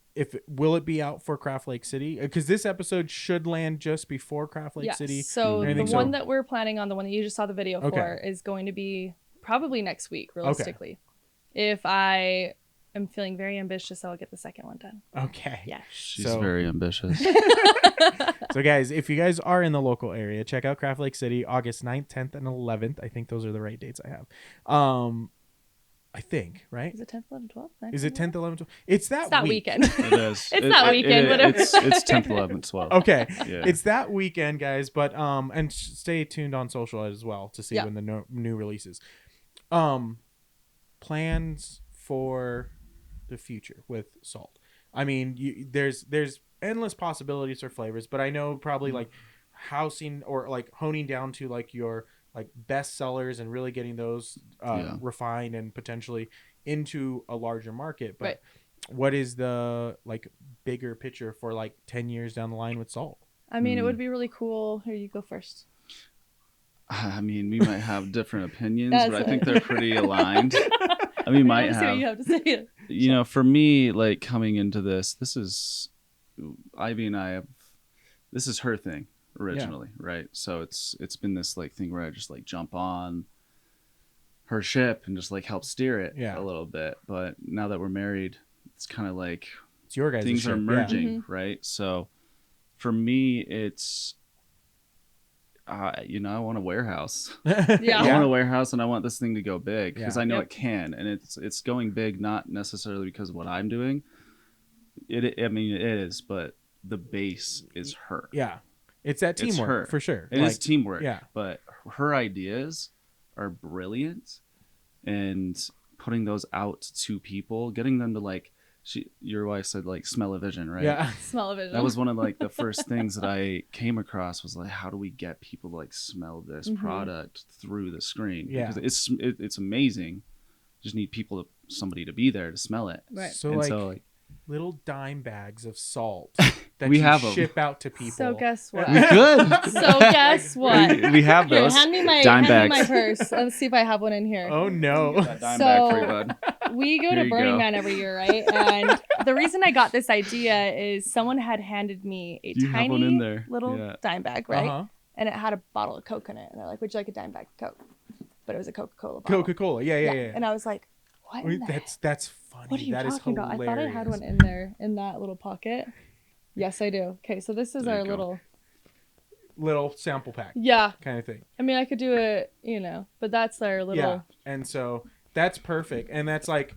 Speaker 1: will it be out for Craft Lake City? Because this episode should land just before Craft Lake City.
Speaker 2: So the
Speaker 1: Anything
Speaker 2: one that we're planning on, the one that you just saw the video for, is going to be probably next week, realistically. If I am feeling very ambitious, I'll get the second one done.
Speaker 1: Okay.
Speaker 2: Yeah.
Speaker 3: She's very ambitious.
Speaker 1: So guys, if you guys are in the local area, check out Craft Lake City, August 9th, 10th, and 11th. I think those are the right dates I have. I think, right?
Speaker 2: Is it 10th, 11th, 12th? 9th,
Speaker 1: Is it 10th, 11th, 12th?
Speaker 2: It's that
Speaker 1: week.
Speaker 2: weekend.
Speaker 3: It is.
Speaker 2: It's that weekend, whatever.
Speaker 3: It's 10th, 11th, 12th.
Speaker 1: Okay.
Speaker 3: Yeah.
Speaker 1: It's that weekend, guys, but and stay tuned on social as well to see when the new releases. Plans for the future with salt. I mean, there's endless possibilities for flavors, but I know probably like housing or like honing down to like your like best sellers and really getting those refined and potentially into a larger market. But what is the like bigger picture for like 10 years down the line with salt?
Speaker 2: I mean, it would be really cool. Here, you go first.
Speaker 3: I mean, we might have different opinions, but I think they're pretty aligned. I mean, might have.
Speaker 2: See what you have to say.
Speaker 3: You know, for me, like coming into this is Ivy and I have. This is her thing originally, right? So it's been this like thing where I just like jump on her ship and just like help steer it a little bit. But now that we're married, it's kind of like
Speaker 1: it's your guys'
Speaker 3: things
Speaker 1: ship.
Speaker 3: are merging, right? So for me, it's. You know, I want a warehouse. I want a warehouse, and I want this thing to go big because I know it can, and it's going big not necessarily because of what I'm doing. I mean, it is, but the base is her.
Speaker 1: Yeah, it's that teamwork for sure.
Speaker 3: It is teamwork.
Speaker 1: Yeah,
Speaker 3: but her ideas are brilliant, and putting those out to people, getting them to like. Your wife said like smell a vision, right?
Speaker 1: Yeah,
Speaker 2: smell a vision.
Speaker 3: That was one of like the first things that I came across was like, how do we get people to like smell this product through the screen?
Speaker 1: Yeah,
Speaker 3: because it's amazing. Just need somebody to be there to smell it.
Speaker 2: Right.
Speaker 1: So like little dime bags of salt that
Speaker 3: we have
Speaker 1: ship out to people.
Speaker 2: So guess what?
Speaker 3: We could.
Speaker 2: So guess what?
Speaker 3: We have those.
Speaker 2: Here, hand me my purse. Let's see if I have one in here.
Speaker 1: Oh no!
Speaker 3: That dime bag for you, bud.
Speaker 2: We go to Burning Man every year, right? And the reason I got this idea is someone had handed me a tiny little dime bag, right? Uh-huh. And it had a bottle of Coke in it. And they're like, would you like a dime bag of Coke? But it was a Coca-Cola bottle.
Speaker 1: Coca-Cola, yeah. And
Speaker 2: I was like, what?
Speaker 1: That's funny.
Speaker 2: What are you talking about? I thought I had one in there, in that little pocket. Yes, I do. Okay, so this is our little
Speaker 1: sample pack.
Speaker 2: Yeah.
Speaker 1: Kind of thing.
Speaker 2: I mean, I could do it, but that's our little.
Speaker 1: Yeah, and so that's perfect. And that's like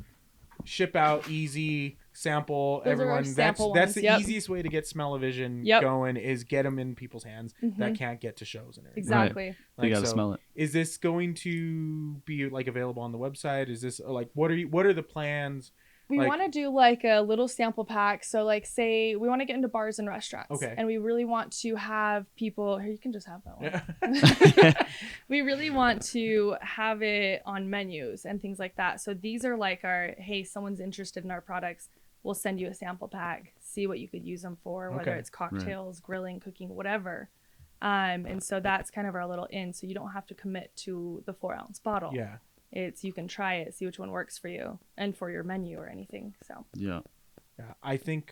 Speaker 1: ship out, easy, sample.
Speaker 2: Those
Speaker 1: everyone. That's the
Speaker 2: Yep.
Speaker 1: easiest way to get smell-o-vision going is get them in people's hands that can't get to shows and everything.
Speaker 2: Exactly.
Speaker 3: Right. They gotta smell it.
Speaker 1: Is this going to be like available on the website? Is this like what are the plans?
Speaker 2: We want to do like a little sample pack. So like say we want to get into bars and restaurants.
Speaker 1: Okay.
Speaker 2: And we really want to have people here, you can just have that one. We really want to have it on menus and things like that. So these are like our, hey, someone's interested in our products. We'll send you a sample pack, see what you could use them for, whether it's cocktails, grilling, cooking, whatever. And so that's kind of our little in. So you don't have to commit to the 4-ounce bottle.
Speaker 1: Yeah.
Speaker 2: It's you can try it, see which one works for you and for your menu or anything. So
Speaker 1: yeah, I think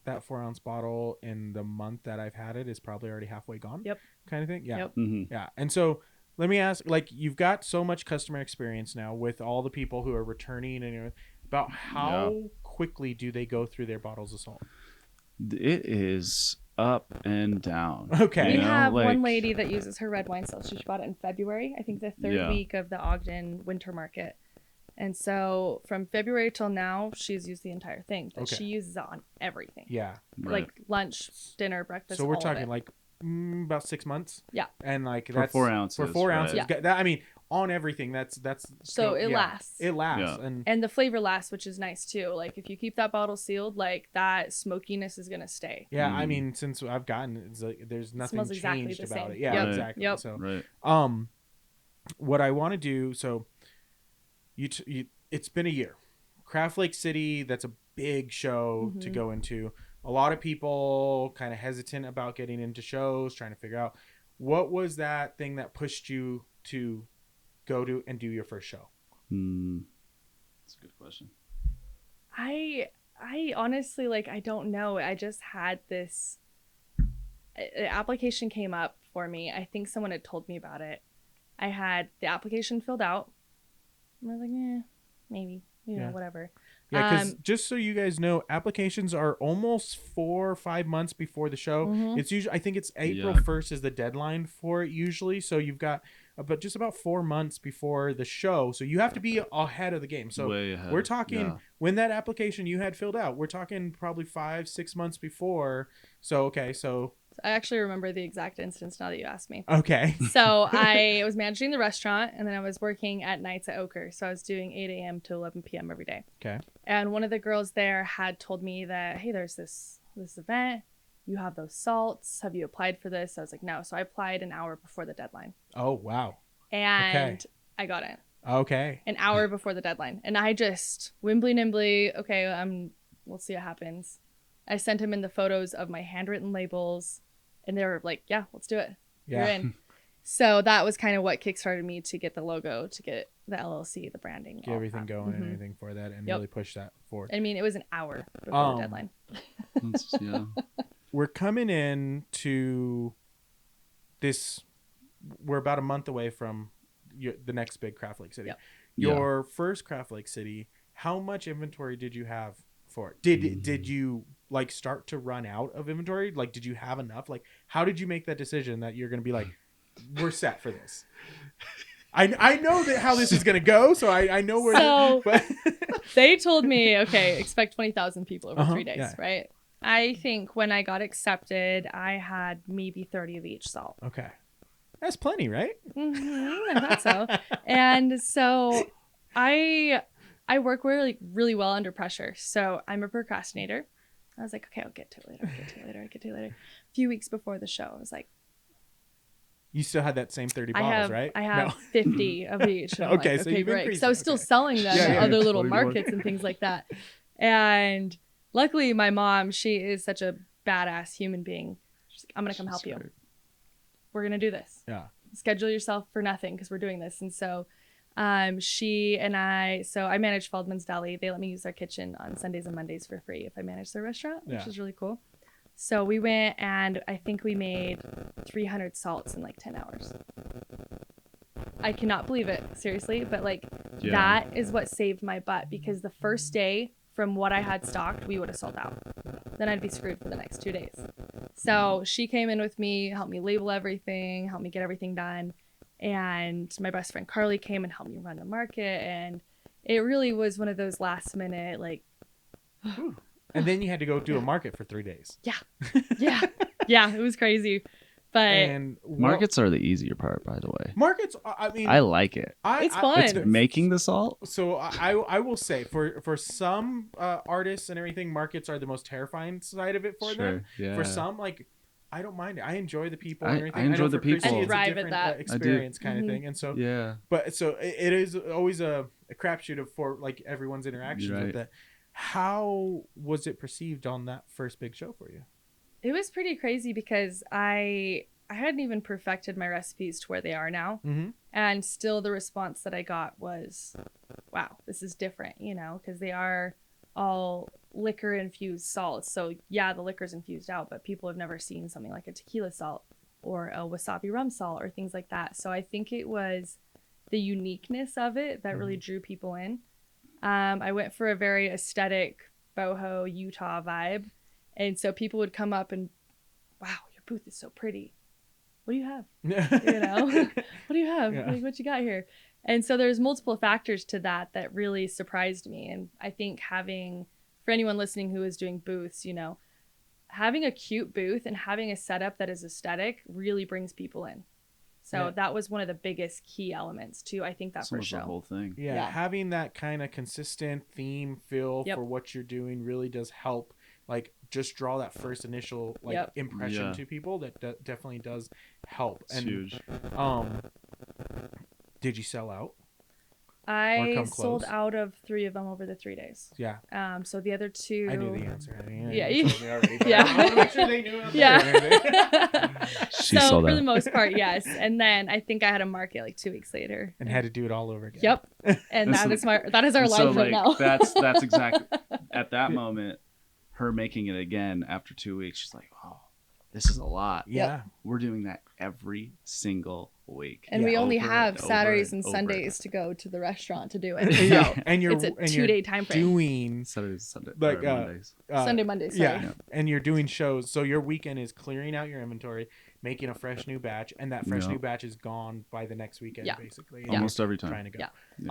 Speaker 1: that 4-ounce bottle in the month that I've had it is probably already halfway gone.
Speaker 2: Yep.
Speaker 1: Kind of thing. Yeah.
Speaker 2: Yep.
Speaker 1: Yeah. And so Let me ask, like, you've got so much customer experience now with all the people who are returning and about how quickly do they go through their bottles of salt?
Speaker 3: It is up and down.
Speaker 1: Okay.
Speaker 2: We have one lady that uses her red wine salt. She bought it in February, I think the third week of the Ogden winter market. And so from February till now, she's used the entire thing. But she uses it on everything.
Speaker 1: Yeah.
Speaker 2: Like lunch, dinner, breakfast.
Speaker 1: So we're talking like about 6 months.
Speaker 2: Yeah.
Speaker 1: And like
Speaker 3: for
Speaker 1: that's
Speaker 3: 4 ounces.
Speaker 1: For 4 ounces.
Speaker 2: Yeah.
Speaker 1: That, I mean, on everything. That's
Speaker 2: so it lasts.
Speaker 1: It lasts.
Speaker 3: Yeah.
Speaker 2: And the flavor lasts, which is nice too. Like if you keep that bottle sealed, like that smokiness is gonna stay.
Speaker 1: Yeah, I mean, since I've gotten it, it's like there's nothing changed
Speaker 2: exactly
Speaker 1: about
Speaker 2: same.
Speaker 1: it. Yeah,
Speaker 2: Yep.
Speaker 1: exactly.
Speaker 2: Yep.
Speaker 1: So what I want to do, so it's been a year. Craft Lake City, that's a big show to go into. A lot of people kind of hesitant about getting into shows, trying to figure out what was that thing that pushed you to go to and do your first show.
Speaker 3: That's a good question.
Speaker 2: I honestly, like, I don't know. I just had this application came up for me. I think someone had told me about it. I had the application filled out. I was like, maybe, you know, whatever.
Speaker 1: Yeah, because just so you guys know, applications are almost 4 or 5 months before the show. It's usually, I think it's April 1st is the deadline for it usually. So you've got just about 4 months before the show. So you have to be ahead of the game. So we're talking when that application you had filled out, we're talking probably 5-6 months before. So, okay. So
Speaker 2: I actually remember the exact instance now that you asked me.
Speaker 1: Okay.
Speaker 2: So I was managing the restaurant and then I was working at nights at Ochre. So I was doing 8 a.m. to 11 p.m. every day.
Speaker 1: Okay.
Speaker 2: And one of the girls there had told me that, hey, there's this event. You have those salts. Have you applied for this? I was like, no. So I applied an hour before the deadline.
Speaker 1: Oh, wow.
Speaker 2: And I got it.
Speaker 1: Okay.
Speaker 2: An hour before the deadline. And I just, wimbly nimbly, okay, we'll see what happens. I sent him in the photos of my handwritten labels. And they were like, yeah, let's do it. You're in. So that was kind of what kickstarted me to get the logo, to get the LLC, the branding.
Speaker 1: Get everything going and everything for that and really push that forward.
Speaker 2: I mean, it was an hour before the deadline.
Speaker 1: We're coming in to this. We're about a month away from the next big Craft Lake City. Your first Craft Lake City, how much inventory did you have for it? Did you like start to run out of inventory? Like, did you have enough? Like, how did you make that decision that you're going to be like, we're set for this? I know that how this is going to go. So I know where.
Speaker 2: So they told me, okay, expect 20,000 people over 3 days, right? I think when I got accepted, I had maybe 30 of each salt.
Speaker 1: Okay. That's plenty, right?
Speaker 2: I thought so. And so I work really, really well under pressure. So I'm a procrastinator. I was like, okay, I'll get to it later. A few weeks before the show, I was like,
Speaker 1: you still had that same 30 bottles, right?
Speaker 2: I have 50 of each.
Speaker 1: Okay,
Speaker 2: like,
Speaker 1: so you've
Speaker 2: great.
Speaker 1: increased.
Speaker 2: So I was still selling them at other little
Speaker 1: 41.
Speaker 2: markets and things like that. And luckily, my mom, she is such a badass human being. She's like, I'm going to come help you. We're going to do this.
Speaker 1: Yeah.
Speaker 2: Schedule yourself for nothing because we're doing this. And so she and I manage Feldman's Deli. They let me use their kitchen on Sundays and Mondays for free if I manage their restaurant, which is really cool. So we went and I think we made 300 salts in like 10 hours. I cannot believe it, seriously. But like that is what saved my butt, because the first day from what I had stocked, we would have sold out. Then I'd be screwed for the next 2 days. So she came in with me, helped me label everything, helped me get everything done. And my best friend Carly came and helped me run the market. And it really was one of those last minute, like...
Speaker 1: And then you had to go do a market for 3 days.
Speaker 2: Yeah, it was crazy. But
Speaker 3: markets are the easier part, by the way.
Speaker 1: Markets, I mean,
Speaker 3: I like it.
Speaker 2: It's fun.
Speaker 3: It's making the salt.
Speaker 1: So I will say for some artists and everything, markets are the most terrifying side of it for them.
Speaker 3: Yeah.
Speaker 1: For some, like, I don't mind it. I enjoy the people and everything.
Speaker 3: I enjoy the people.
Speaker 1: It's a
Speaker 2: thrive at
Speaker 1: different
Speaker 2: that.
Speaker 1: experience kind of thing. And so but so it is always a crapshoot for like everyone's interactions with it. How was it perceived on that first big show for you?
Speaker 2: It was pretty crazy because I hadn't even perfected my recipes to where they are now. And still the response that I got was, wow, this is different, you know, because they are all liquor infused salts. So yeah, the liquor's infused out, but people have never seen something like a tequila salt or a wasabi rum salt or things like that. So I think it was the uniqueness of it that really drew people in. I went for a very aesthetic boho Utah vibe. And so people would come up and, wow, your booth is so pretty. What do you have? What do you have?
Speaker 1: Yeah.
Speaker 2: Like, what you got here? And so there's multiple factors to that really surprised me. And I think for anyone listening who is doing booths, having a cute booth and having a setup that is aesthetic really brings people in. So that was one of the biggest key elements to, I think, that first show.
Speaker 3: The whole thing.
Speaker 1: Yeah, having that kind of consistent theme feel for what you're doing really does help, like, just draw that first initial impression to people. That definitely does help.
Speaker 3: It's huge.
Speaker 1: Did you sell out?
Speaker 2: I sold out of 3 of them over the 3 days.
Speaker 1: Yeah.
Speaker 2: So the other 2.
Speaker 1: I knew the answer.
Speaker 2: You
Speaker 1: told me already,
Speaker 2: yeah.
Speaker 1: I want to make sure they knew.
Speaker 3: She
Speaker 2: so
Speaker 3: sold
Speaker 2: for
Speaker 3: out.
Speaker 2: the most part, yes. And then I think I had a market like 2 weeks later.
Speaker 1: And had to do it all over again.
Speaker 2: Yep. And that is our life right now.
Speaker 3: That's exactly at that moment. Her making it again after 2 weeks, she's like, "Oh, this is a lot."
Speaker 1: Yeah.
Speaker 3: We're doing that every single week.
Speaker 2: And we only have Saturdays and Sundays to go to the restaurant to do it. So
Speaker 1: and
Speaker 2: it's a 2-day time frame.
Speaker 1: Doing
Speaker 3: Saturdays, Sunday,
Speaker 1: like
Speaker 3: Mondays.
Speaker 2: Sunday, Monday, sorry.
Speaker 1: Yeah. And you're doing shows. So your weekend is clearing out your inventory, making a fresh new batch, and that fresh new batch is gone by the next weekend, basically.
Speaker 3: Almost every time.
Speaker 1: Trying to go.
Speaker 2: Yeah.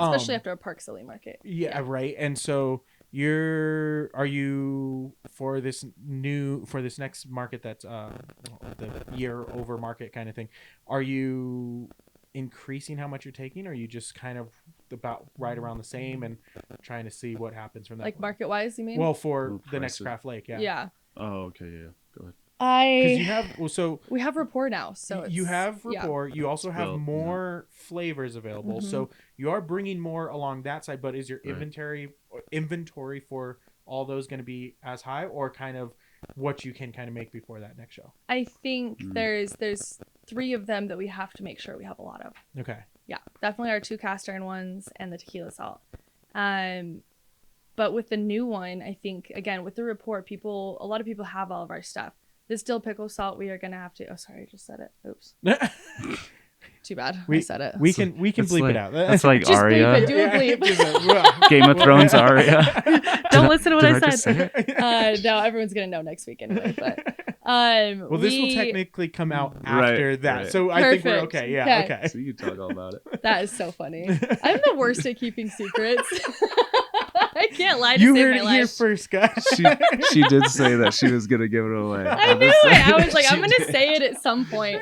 Speaker 2: Especially after a Park Silly market.
Speaker 1: Yeah, right. And so are you for this next market that's the year over market kind of thing, are you increasing how much you're taking, or are you just kind of about right around the same and trying to see what happens from that?
Speaker 2: Like market wise, you mean?
Speaker 1: Well, for the next Craft Lake,
Speaker 2: yeah.
Speaker 3: Oh, okay, yeah. Go ahead.
Speaker 1: Because you have
Speaker 2: we have rapport now, so
Speaker 1: you have rapport. You also have more flavors available, so you are bringing more along that side. But is your inventory for all those going to be as high, or kind of what you can kind of make before that next show?
Speaker 2: I think there's 3 of them that we have to make sure we have a lot of.
Speaker 1: Okay.
Speaker 2: Yeah, definitely our 2 cast iron ones and the tequila salt. But with the new one, I think again with the rapport, a lot of people have all of our stuff. This dill pickle salt, we are gonna have to. Oh, sorry, I just said it. Oops. Too bad. I said it.
Speaker 1: We can bleep it out.
Speaker 3: That's like
Speaker 2: just
Speaker 3: Arya.
Speaker 2: Bleep it. Do a bleep.
Speaker 3: Game of Thrones Arya.
Speaker 2: Don't listen to what I said. No, everyone's gonna know next week anyway. But
Speaker 1: well, this will technically come out after that,
Speaker 3: right.
Speaker 1: so I think we're okay. Yeah, okay.
Speaker 3: So you can talk all about it.
Speaker 2: That is so funny. I'm the worst at keeping secrets. I can't lie to
Speaker 1: you
Speaker 2: save
Speaker 1: heard
Speaker 2: my
Speaker 1: it
Speaker 2: life.
Speaker 1: here first, guys.
Speaker 3: She did say that she was gonna give it away.
Speaker 2: I knew it. I was like, I'm gonna say it at some point.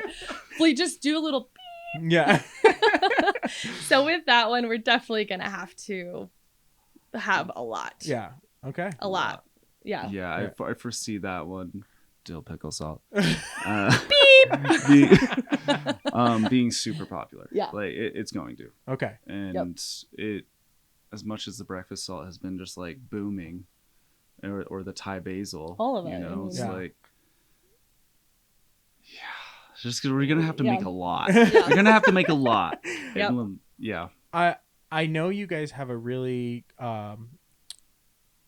Speaker 2: We just do a little beep.
Speaker 1: Yeah.
Speaker 2: So with that one, we're definitely gonna have to have a lot.
Speaker 1: Yeah. Okay.
Speaker 2: A lot. Yeah.
Speaker 3: Yeah, I foresee that one. Dill pickle salt.
Speaker 2: Beep.
Speaker 3: Being super popular.
Speaker 2: Yeah.
Speaker 3: Like it's going to.
Speaker 1: Okay.
Speaker 3: And it, as much as the breakfast salt has been just like booming, or the Thai basil,
Speaker 2: all of it,
Speaker 3: it's like, it's just we're gonna have to make a lot.
Speaker 2: Yeah.
Speaker 3: We're gonna have to make a lot.
Speaker 2: Yep.
Speaker 3: Yeah.
Speaker 1: I know you guys have a really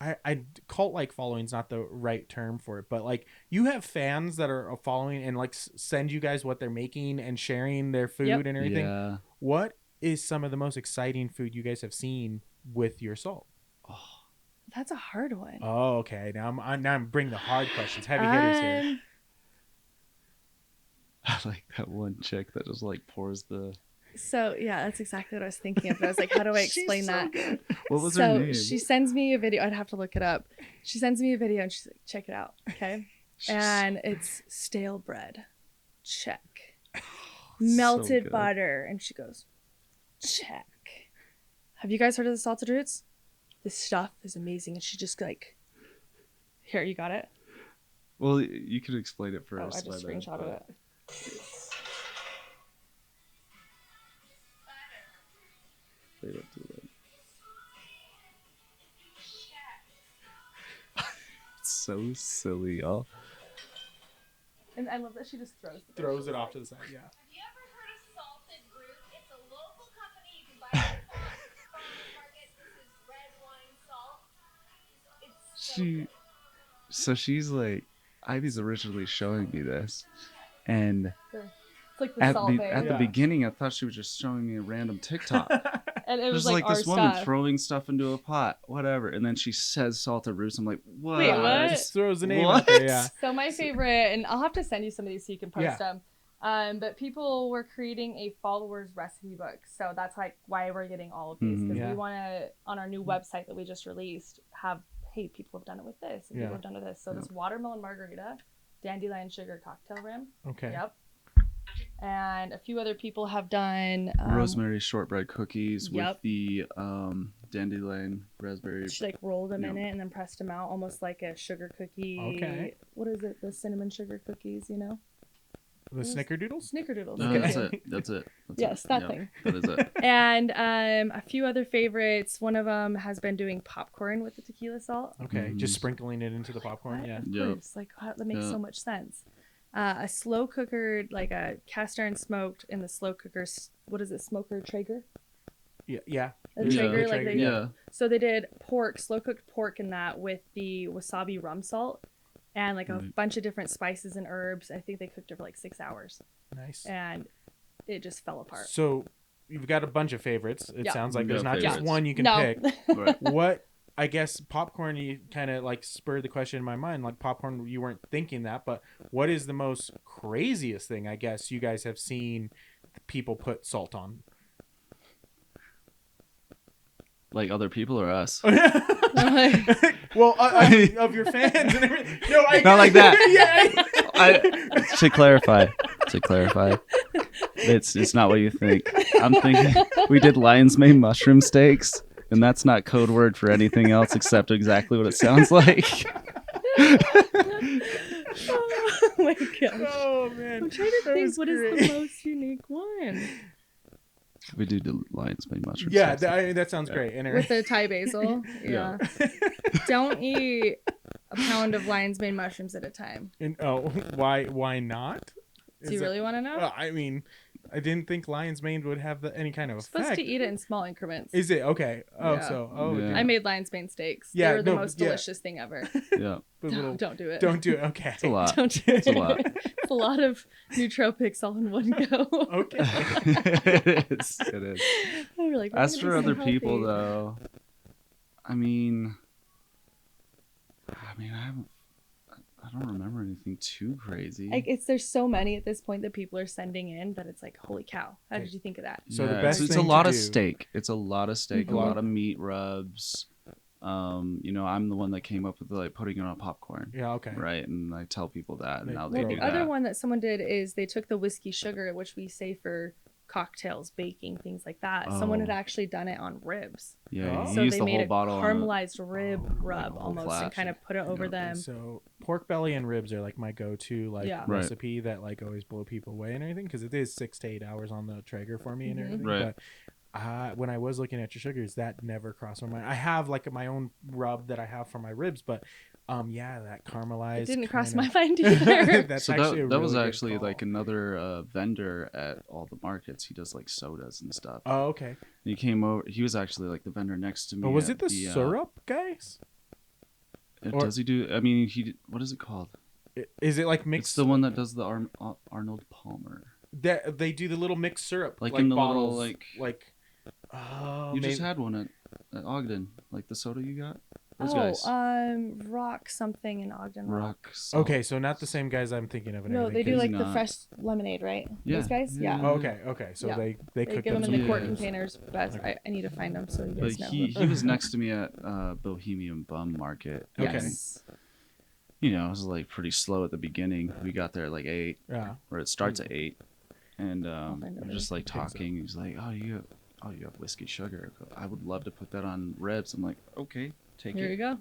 Speaker 1: I cult-like following is not the right term for it, but like you have fans that are following and like send you guys what they're making and sharing their food and everything.
Speaker 3: Yeah.
Speaker 1: What is some of the most exciting food you guys have seen with your salt?
Speaker 3: Oh,
Speaker 2: that's a hard one.
Speaker 1: Oh, okay. Now I'm bringing the hard questions. Heavy hitters here.
Speaker 3: I like that one chick that just like pours the.
Speaker 2: So yeah, that's exactly what I was thinking of. I was like, how do I explain that?
Speaker 3: Good. What was her name?
Speaker 2: She sends me a video. I'd have to look it up. She sends me a video and she's like, check it out. Okay. And it's stale bread. Check. Melted
Speaker 3: so
Speaker 2: butter. And she goes, check. Have you guys heard of the salted roots? This stuff is amazing. And she just like, here, you got it?
Speaker 3: Well, you could explain it first.
Speaker 2: Oh, I just screenshotted it.
Speaker 3: Wait up to it. It's so silly, y'all.
Speaker 2: And I love that she just
Speaker 1: throws it off to the side. Yeah.
Speaker 5: Have you ever heard of Salted Root? It's a local company. You can buy it from the market. This is red wine salt. It's so good.
Speaker 3: So she's like, Ivy's originally showing me this, And
Speaker 2: it's like the salt bay.
Speaker 3: At the beginning, I thought she was just showing me a random TikTok.
Speaker 2: And it was
Speaker 3: like
Speaker 2: our
Speaker 3: this woman
Speaker 2: stuff.
Speaker 3: throwing stuff into a pot, whatever. And then she says salted roots. I'm like, what?
Speaker 2: Wait, what?
Speaker 1: Just throws the name out there, yeah.
Speaker 2: So my favorite, and I'll have to send you some of these so you can post them. But people were creating a followers recipe book. So that's like why we're getting all of these. Because we want to, on our new website that we just released, have, hey, people have done it with this. And people have done it with this. So this watermelon margarita, dandelion sugar cocktail rim.
Speaker 1: Okay.
Speaker 2: Yep. And a few other people have done
Speaker 3: rosemary shortbread cookies with the dandelion raspberry.
Speaker 2: She like rolled them in it and then pressed them out almost like a sugar cookie.
Speaker 1: Okay.
Speaker 2: What is it? The cinnamon sugar cookies, you know?
Speaker 1: The snickerdoodles?
Speaker 2: Snickerdoodles.
Speaker 3: Okay. That's it.
Speaker 2: Yes, that thing.
Speaker 3: That is it.
Speaker 2: And a few other favorites. One of them has been doing popcorn with the tequila salt.
Speaker 1: Okay, just sprinkling it into the popcorn.
Speaker 2: Of course. Like, that makes so much sense. A slow cooker, like a cast iron smoked in the slow cooker. What is it? Smoker Traeger?
Speaker 1: Yeah.
Speaker 2: A Traeger, like
Speaker 1: Traeger,
Speaker 2: they So they did slow cooked pork in that with the wasabi rum salt and like a bunch of different spices and herbs. I think they cooked it for like 6 hours.
Speaker 1: Nice.
Speaker 2: And it just fell apart.
Speaker 1: So you've got a bunch of favorites. It sounds like there's not just one you can pick.
Speaker 3: Right.
Speaker 1: What? I guess popcorn, you kind of like spurred the question in my mind. Like popcorn, you weren't thinking that, but what is the most craziest thing I guess you guys have seen people put salt on?
Speaker 3: Like other people or us?
Speaker 1: Well, of your fans and everything. No,
Speaker 3: not like that. To clarify, it's not what you think. I'm thinking we did lion's mane mushroom steaks. And that's not code word for anything else except exactly what it sounds like.
Speaker 2: Oh my gosh.
Speaker 1: Oh man.
Speaker 2: I'm trying to think what is the most unique one.
Speaker 3: We do the lion's mane mushroom.
Speaker 1: Yeah, that sounds great.
Speaker 2: With the Thai basil. Yeah. Don't eat a pound of lion's mane mushrooms at a time.
Speaker 1: Why not?
Speaker 2: Do you really want to know?
Speaker 1: I mean, I didn't think lion's mane would have any kind of effect.
Speaker 2: You're supposed to eat it in small increments.
Speaker 1: Is it? Okay.
Speaker 2: I made lion's mane steaks.
Speaker 1: Yeah,
Speaker 2: they were the most delicious thing ever.
Speaker 3: Yeah.
Speaker 2: Don't do it.
Speaker 1: Don't do it. Okay.
Speaker 3: It's a lot.
Speaker 2: Don't do it.
Speaker 3: It's a lot.
Speaker 2: It's a lot of nootropics all in one go.
Speaker 1: Okay.
Speaker 3: It is.
Speaker 2: Like,
Speaker 3: as for other people, though, I don't remember anything too crazy.
Speaker 2: There's so many at this point that people are sending in that it's like, holy cow! How did you think of that?
Speaker 1: So the best
Speaker 3: it's
Speaker 1: thing
Speaker 3: a lot
Speaker 1: to
Speaker 3: of
Speaker 1: do-
Speaker 3: steak. It's a lot of steak, a lot of meat rubs. I'm the one that came up with like putting it on popcorn.
Speaker 1: Yeah. Okay.
Speaker 3: Right, and I tell people that, and now
Speaker 1: Well,
Speaker 3: they do
Speaker 2: The
Speaker 3: that.
Speaker 2: other one that someone did is they took the whiskey sugar, which we say for cocktails, baking, things like that. Someone had actually done it on ribs.
Speaker 3: Yeah,
Speaker 2: So
Speaker 3: used
Speaker 2: they
Speaker 3: the
Speaker 2: made
Speaker 3: whole
Speaker 2: a
Speaker 3: bottle
Speaker 2: caramelized rib rub
Speaker 3: whole
Speaker 2: almost
Speaker 3: flash.
Speaker 2: and kind of put it over them.
Speaker 1: So pork belly and ribs are like my go-to recipe that like always blow people away and everything because it is 6 to 8 hours on the Traeger for me and everything.
Speaker 3: Right.
Speaker 1: But when I was looking at your sugars, that never crossed my mind. I have like my own rub that I have for my ribs, but that caramelized.
Speaker 2: It didn't cross my mind either.
Speaker 1: That's
Speaker 3: so
Speaker 1: actually
Speaker 3: that was
Speaker 1: really good
Speaker 3: actually
Speaker 1: call.
Speaker 3: like another vendor at all the markets. He does like sodas and stuff.
Speaker 1: Oh, okay.
Speaker 3: And he came over. He was actually like the vendor next to me.
Speaker 1: But was
Speaker 3: at
Speaker 1: it the syrup, guys?
Speaker 3: Does he do? I mean, what is it called?
Speaker 1: Is it like mixed?
Speaker 3: It's the one that does the Arnold Palmer.
Speaker 1: That they do the little mixed syrup,
Speaker 3: like in the
Speaker 1: bottles,
Speaker 3: little like.
Speaker 1: Oh,
Speaker 3: you just had one at Ogden, like the soda you got. Those guys.
Speaker 2: Rock something in Ogden.
Speaker 3: Rock. Salt.
Speaker 1: Okay, so not the same guys I'm thinking of. And
Speaker 2: No, they do
Speaker 1: everything,
Speaker 2: like the fresh lemonade, right?
Speaker 3: Yeah.
Speaker 2: Those guys, yeah.
Speaker 1: Oh, okay. So they
Speaker 2: They
Speaker 1: cook
Speaker 2: give them in
Speaker 1: some
Speaker 2: the quart
Speaker 3: Yeah.
Speaker 2: containers, but I need to find them so you
Speaker 3: But
Speaker 2: guys know.
Speaker 3: he was next to me at Bohemian Bum Market.
Speaker 1: Okay.
Speaker 2: Yes.
Speaker 3: It was like pretty slow at the beginning. We got there at like 8,
Speaker 1: Yeah.
Speaker 3: or it starts at 8, and
Speaker 2: find
Speaker 3: we're
Speaker 2: it.
Speaker 3: just like
Speaker 1: I think so.
Speaker 3: talking. He's like, "Oh, you have whiskey sugar. I would love to put that on ribs." I'm like, "Okay, take
Speaker 2: Here
Speaker 3: it.
Speaker 2: you go.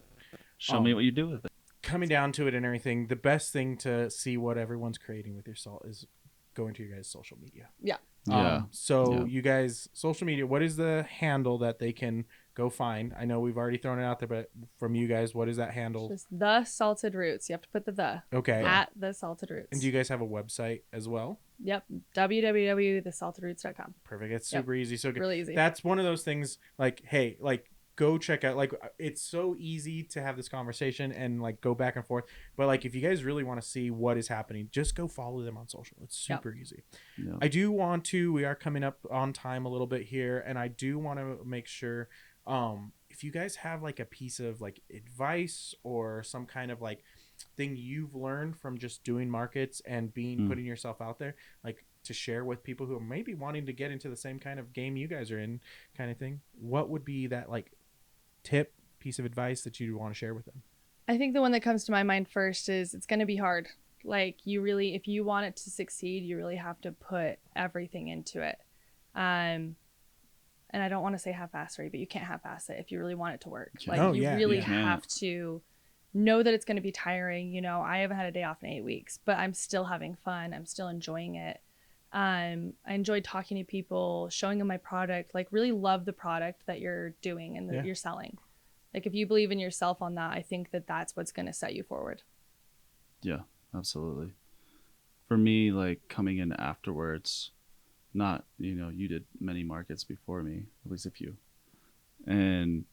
Speaker 3: Show me what you do with it."
Speaker 1: Coming down to it and everything, the best thing to see what everyone's creating with your salt is going to your guys' social media.
Speaker 2: Yeah.
Speaker 3: Yeah.
Speaker 1: So
Speaker 3: Yeah.
Speaker 1: you guys, social media, what is the handle that they can go find? I know we've already thrown it out there, but from you guys, what is that handle?
Speaker 2: Just the salted roots. You have to put the
Speaker 1: Okay.
Speaker 2: at the salted roots.
Speaker 1: And do you guys have a website as well?
Speaker 2: Yep. www.thesaltedroots.com.
Speaker 1: Perfect. It's super easy. So
Speaker 2: Really easy.
Speaker 1: That's one of those things like, hey, like go check out, like, it's so easy to have this conversation and like go back and forth, but like if you guys really want to see what is happening, just go follow them on social. It's super easy. I do want to, we are coming up on time a little bit here, and I do want to make sure if you guys have like a piece of like advice or some kind of like thing you've learned from just doing markets and putting yourself out there, like to share with people who are maybe wanting to get into the same kind of game you guys are in, kind of thing, what would be that like tip, piece of advice that you'd want to share with them?
Speaker 2: I think the one that comes to my mind first is it's going to be hard. Like, you really, if you want it to succeed, you really have to put everything into it. And I don't want to say half-assery, but you can't half-ass it if you really want it to work. Like, you really have to know that it's going to be tiring. You know, I haven't had a day off in 8 weeks, but I'm still having fun. I'm still enjoying it. I enjoy talking to people, showing them my product, like really love the product that you're doing and that you're selling. Like, if you believe in yourself on that, I think that that's what's going to set you forward.
Speaker 3: Yeah, absolutely. For me, like coming in afterwards, not, you know, you did many markets before me, at least a few. And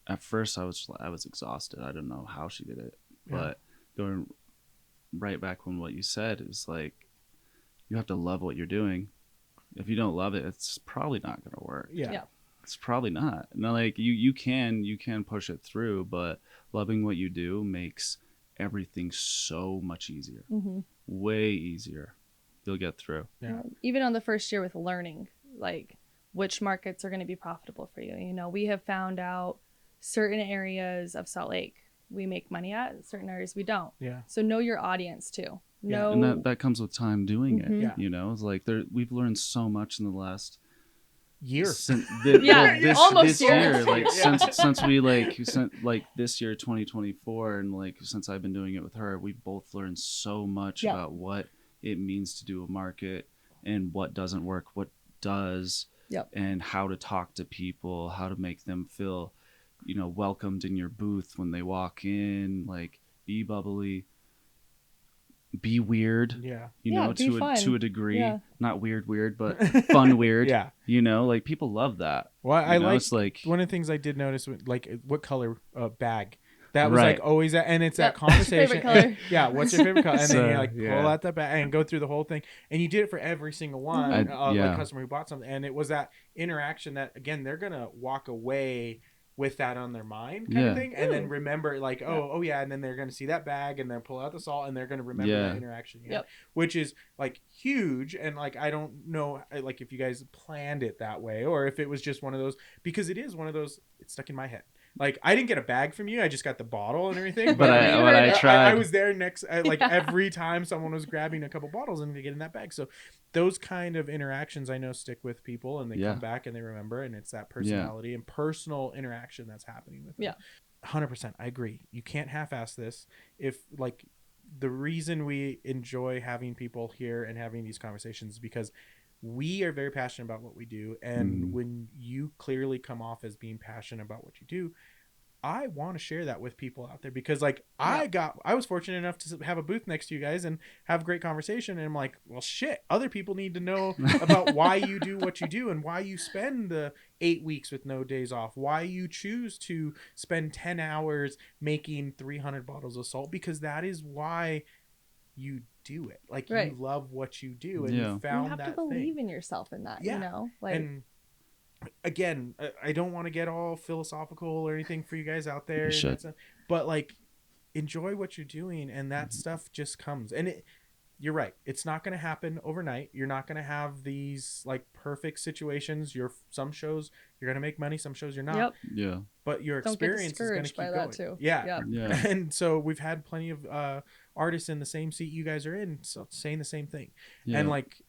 Speaker 3: at first I was exhausted. I don't know how she did it, but going right back on what you said is like, you have to love what you're doing. If you don't love it, it's probably not going to work.
Speaker 2: Yeah.
Speaker 3: It's probably not. No, like you can push it through, but loving what you do makes everything so much easier. Way easier. You'll get through.
Speaker 2: Yeah. Even on the first year with learning, like which markets are going to be profitable for you. You know, we have found out certain areas of Salt Lake we make money at, certain areas we don't. Yeah. So know your audience too. No,
Speaker 3: and that comes with time doing it. Yeah. You know, it's like we've learned so much in the last
Speaker 1: year.
Speaker 2: Almost
Speaker 3: year. Like since we like this year 2024, and like since I've been doing it with her, we've both learned so much about what it means to do a market and what doesn't work, what does, and how to talk to people, how to make them feel, you know, welcomed in your booth when they walk in, like be bubbly, be weird, you know, to a degree, not weird, but fun weird, you know, like people love that.
Speaker 1: Well, I like one of the things I did notice, like what color bag. That was like always that, and it's that conversation. What's your favorite color? And then you like pull out the bag and go through the whole thing. And you did it for every single one, like customer who bought something. And it was that interaction that, again, they're gonna walk away with that on their mind kind of thing, and then remember like oh yeah, and then they're gonna see that bag and then pull out the salt and they're gonna remember that interaction, which is like huge. And like I don't know like if you guys planned it that way or if it was just one of those, because it is one of those, it's stuck in my head. Like, I didn't get a bag from you. I just got the bottle and everything. But I tried. I was there next, like every time someone was grabbing a couple bottles and they get in that bag. So those kind of interactions I know stick with people, and they come back and they remember, and it's that personality and personal interaction that's happening with them. 100%. I agree. You can't half-ass this. If like the reason we enjoy having people here and having these conversations is because we are very passionate about what we do. And when you clearly come off as being passionate about what you do, I want to share that with people out there, because like I was fortunate enough to have a booth next to you guys and have a great conversation. And I'm like, well, shit, other people need to know about why you do what you do and why you spend the 8 weeks with no days off, why you choose to spend 10 hours making 300 bottles of salt, because that is why you do it. Like you love what you do, and you found that thing. You have to believe
Speaker 2: in yourself in that, you know? Like,
Speaker 1: and again, I don't want to get all philosophical or anything for you guys out there, but like enjoy what you're doing, and that stuff just comes. And you're right, it's not going to happen overnight. You're not going to have these like perfect situations. Some shows you're going to make money, some shows you're not. But your experience is going to keep going.
Speaker 2: Too.
Speaker 1: And so we've had plenty of artists in the same seat you guys are in, so saying the same thing. And like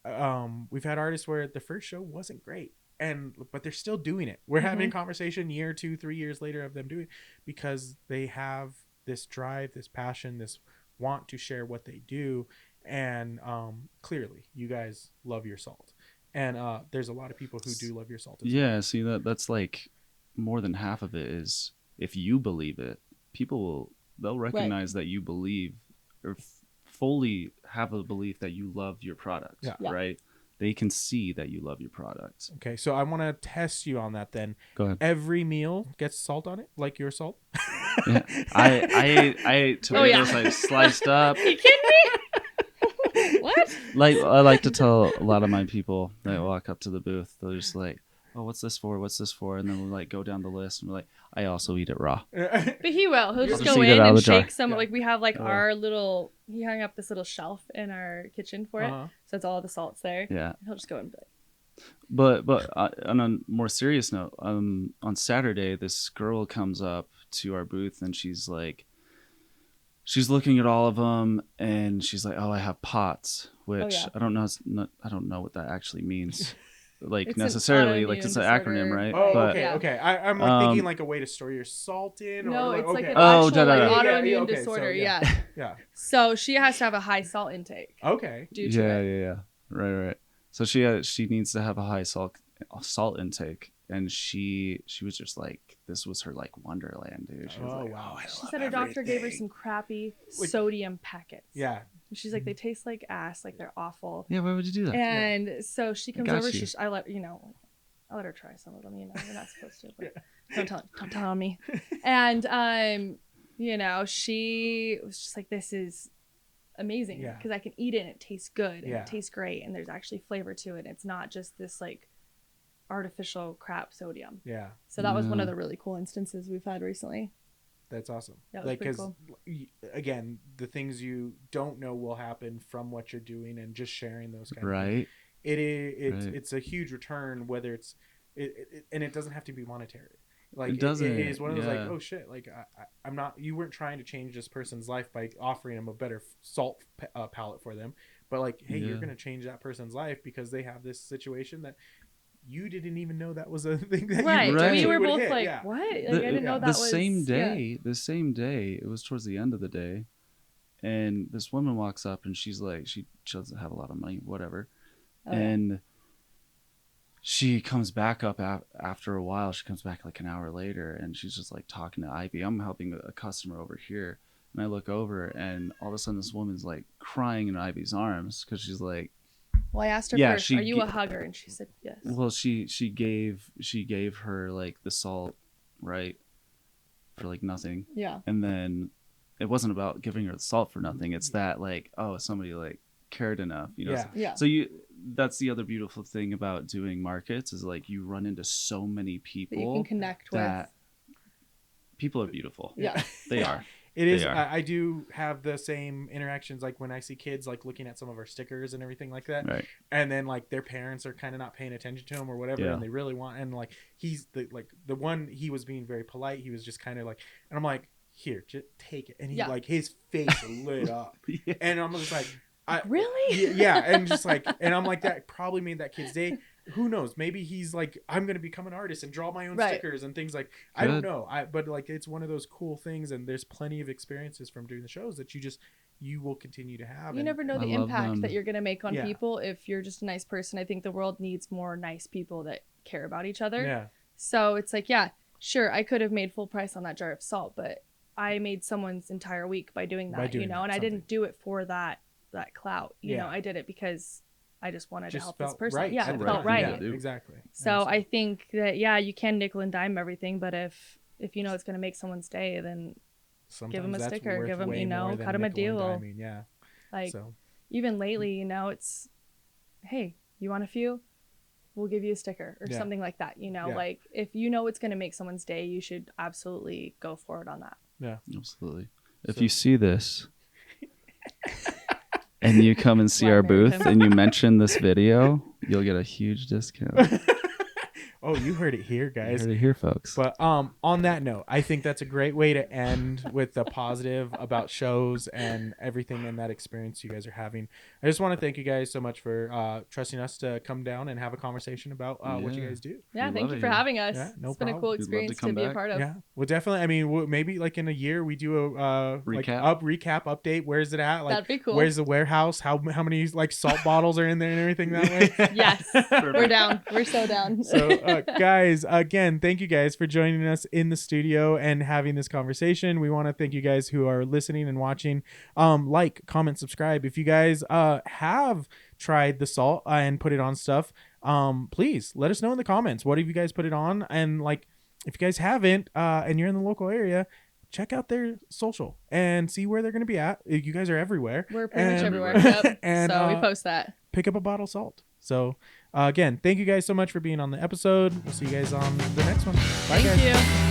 Speaker 1: we've had artists where the first show wasn't great, but they're still doing it. We're having a conversation year, 2, 3 years later of them doing it because they have this drive, this passion, this want to share what they do. And clearly you guys love your salt, and there's a lot of people who do love your salt as well.
Speaker 3: See, that's like more than half of it is, if you believe it, they'll recognize that you believe or fully have a belief that you love your product, right? they can see that you love your product.
Speaker 1: Okay, so I want to test you on that then.
Speaker 3: Go ahead.
Speaker 1: Every meal gets salt on it, like your salt?
Speaker 3: Yeah. I ate tomatoes I sliced up.
Speaker 2: You kidding me? What?
Speaker 3: Like I like to tell a lot of my people that walk up to the booth, they're just like, oh, what's this for? What's this for? And then we'll like go down the list and we're like, I also eat it raw.
Speaker 2: But he will. He'll just
Speaker 3: just
Speaker 2: go
Speaker 3: eat it
Speaker 2: in
Speaker 3: out of
Speaker 2: and
Speaker 3: the jar.
Speaker 2: shake some. Like we have like our little. He hung up this little shelf in our kitchen for it, so it's all the salts there.
Speaker 3: Yeah.
Speaker 2: And he'll just go and be like.
Speaker 3: But on a more serious note, on Saturday, this girl comes up to our booth and she's looking at all of them and she's like, "Oh, I have POTS," which I don't know what that actually means. Like
Speaker 2: it's
Speaker 3: necessarily,
Speaker 2: an
Speaker 3: like it's an
Speaker 2: disorder.
Speaker 3: acronym, right?
Speaker 1: Oh,
Speaker 3: but,
Speaker 1: okay. I'm like thinking like a way to store your salt in. Or
Speaker 2: No,
Speaker 1: like,
Speaker 2: it's like an
Speaker 3: Oh,
Speaker 2: actual like,
Speaker 3: da-da-da.
Speaker 2: autoimmune
Speaker 1: Okay,
Speaker 2: disorder.
Speaker 1: so,
Speaker 2: yeah.
Speaker 1: Yeah.
Speaker 2: So she has to have a high salt intake.
Speaker 1: Okay.
Speaker 2: Due to it.
Speaker 3: Yeah. Right. So she needs to have a high salt intake, and she was just like, this was her like wonderland, dude. She was like,
Speaker 1: wow.
Speaker 2: She said her doctor gave her some crappy sodium packets.
Speaker 1: Yeah.
Speaker 2: And she's like, they taste like ass, like they're awful.
Speaker 3: Yeah, why would you do that?
Speaker 2: And so she comes
Speaker 3: got
Speaker 2: over.
Speaker 3: you.
Speaker 2: I let her try some of them. You know, you're not supposed to. But don't tell on me. And she was just like, this is amazing because I can eat it and it tastes good and it tastes great and there's actually flavor to it. It's not just this like artificial crap sodium.
Speaker 1: Yeah.
Speaker 2: So that was one of the really cool instances we've had recently.
Speaker 1: That's awesome.
Speaker 2: Yeah, like, because cool.
Speaker 1: Again, the things you don't know will happen from what you're doing and just sharing those kind
Speaker 3: right.
Speaker 1: of things. It's a huge return, whether it's and it doesn't have to be monetary. Like
Speaker 3: it doesn't.
Speaker 1: It is one of those like, oh shit, like I'm not. You weren't trying to change this person's life by offering them a better salt palette for them, but like, hey, you're gonna change that person's life because they have this situation that you didn't even know that was a thing that
Speaker 2: right. We were both
Speaker 1: hit.
Speaker 2: like, what? Like, I didn't know that was
Speaker 3: the same day. It was towards the end of the day, and this woman walks up and she's like, she doesn't have a lot of money, whatever, and. She comes back up after a while. She comes back like an hour later and she's just like talking to Ivy. I'm helping a customer over here. And I look over and all of a sudden this woman's like crying in Ivy's arms because she's like,
Speaker 2: well, I asked her first, are you a hugger? And she said yes.
Speaker 3: Well, she gave her like the salt, right, for like nothing.
Speaker 2: Yeah.
Speaker 3: And then it wasn't about giving her the salt for nothing. It's that like, oh, somebody like cared enough, you know.
Speaker 2: Yeah.
Speaker 3: So that's the other beautiful thing about doing markets is like you run into so many people
Speaker 2: that you can connect with.
Speaker 3: People are beautiful.
Speaker 2: Yeah.
Speaker 3: They are.
Speaker 1: It is. I do have the same interactions like when I see kids like looking at some of our stickers and everything like that.
Speaker 3: Right.
Speaker 1: And then like their parents are kind of not paying attention to them or whatever, and they really want, and like he's the one, he was being very polite. He was just kind of like, and I'm like, here, just take it. And he like his face lit up. And I'm just like,
Speaker 2: really?
Speaker 1: Yeah, and just like, and I'm like, that probably made that kid's day. Who knows? Maybe he's like, I'm gonna become an artist and draw my own stickers and things like. I don't know. But like, it's one of those cool things, and there's plenty of experiences from doing the shows that you will continue to have.
Speaker 2: You never know the impact that you're gonna make on people if you're just a nice person. I think the world needs more nice people that care about each other.
Speaker 1: Yeah.
Speaker 2: So it's like, yeah, sure, I could have made full price on that jar of salt, but I made someone's entire week by doing that, and I didn't do it for that clout. You know, I did it because I just wanted to help this person.
Speaker 1: Right.
Speaker 2: Yeah, it felt right.
Speaker 1: Yeah, exactly.
Speaker 2: So I think that you can nickel and dime everything, but if you know it's going to make someone's day, then sometimes give them a sticker, give them, cut them a deal.
Speaker 1: Yeah.
Speaker 2: Like even lately, it's, hey, you want a few? We'll give you a sticker or something like that. Like if you know it's going to make someone's day, you should absolutely go for it on that.
Speaker 1: Yeah,
Speaker 3: absolutely. If you see this and you come and see our booth and you mention this video, you'll get a huge discount.
Speaker 1: Oh, you heard it here, guys.
Speaker 3: You heard it here, folks.
Speaker 1: But on that note, I think that's a great way to end with the positive about shows and everything and that experience you guys are having. I just want to thank you guys so much for trusting us to come down and have a conversation about what you guys do.
Speaker 2: Yeah, thank you for having us.
Speaker 1: Yeah,
Speaker 2: it's been a cool experience to be a part of.
Speaker 1: Yeah, well, definitely. I mean, maybe like in a year we do a recap update. Where's it at? Like,
Speaker 2: that'd be cool.
Speaker 1: Where's the warehouse? How many like salt bottles are in there and everything that way?
Speaker 2: Yes, we're down. We're so down.
Speaker 1: So. Guys, again, thank you guys for joining us in the studio and having this conversation. We want to thank you guys who are listening and watching. Like, comment, subscribe. If you guys have tried the salt and put it on stuff, please let us know in the comments. What have you guys put it on? And like, if you guys haven't, and you're in the local area, check out their social and see where they're going to be at. You guys are everywhere.
Speaker 2: We're pretty much everywhere. Yep.
Speaker 1: And,
Speaker 2: so we post that.
Speaker 1: Pick up a bottle of salt. So again, thank you guys so much for being on the episode. We'll see you guys on the next one. Bye, guys.
Speaker 2: Thank you.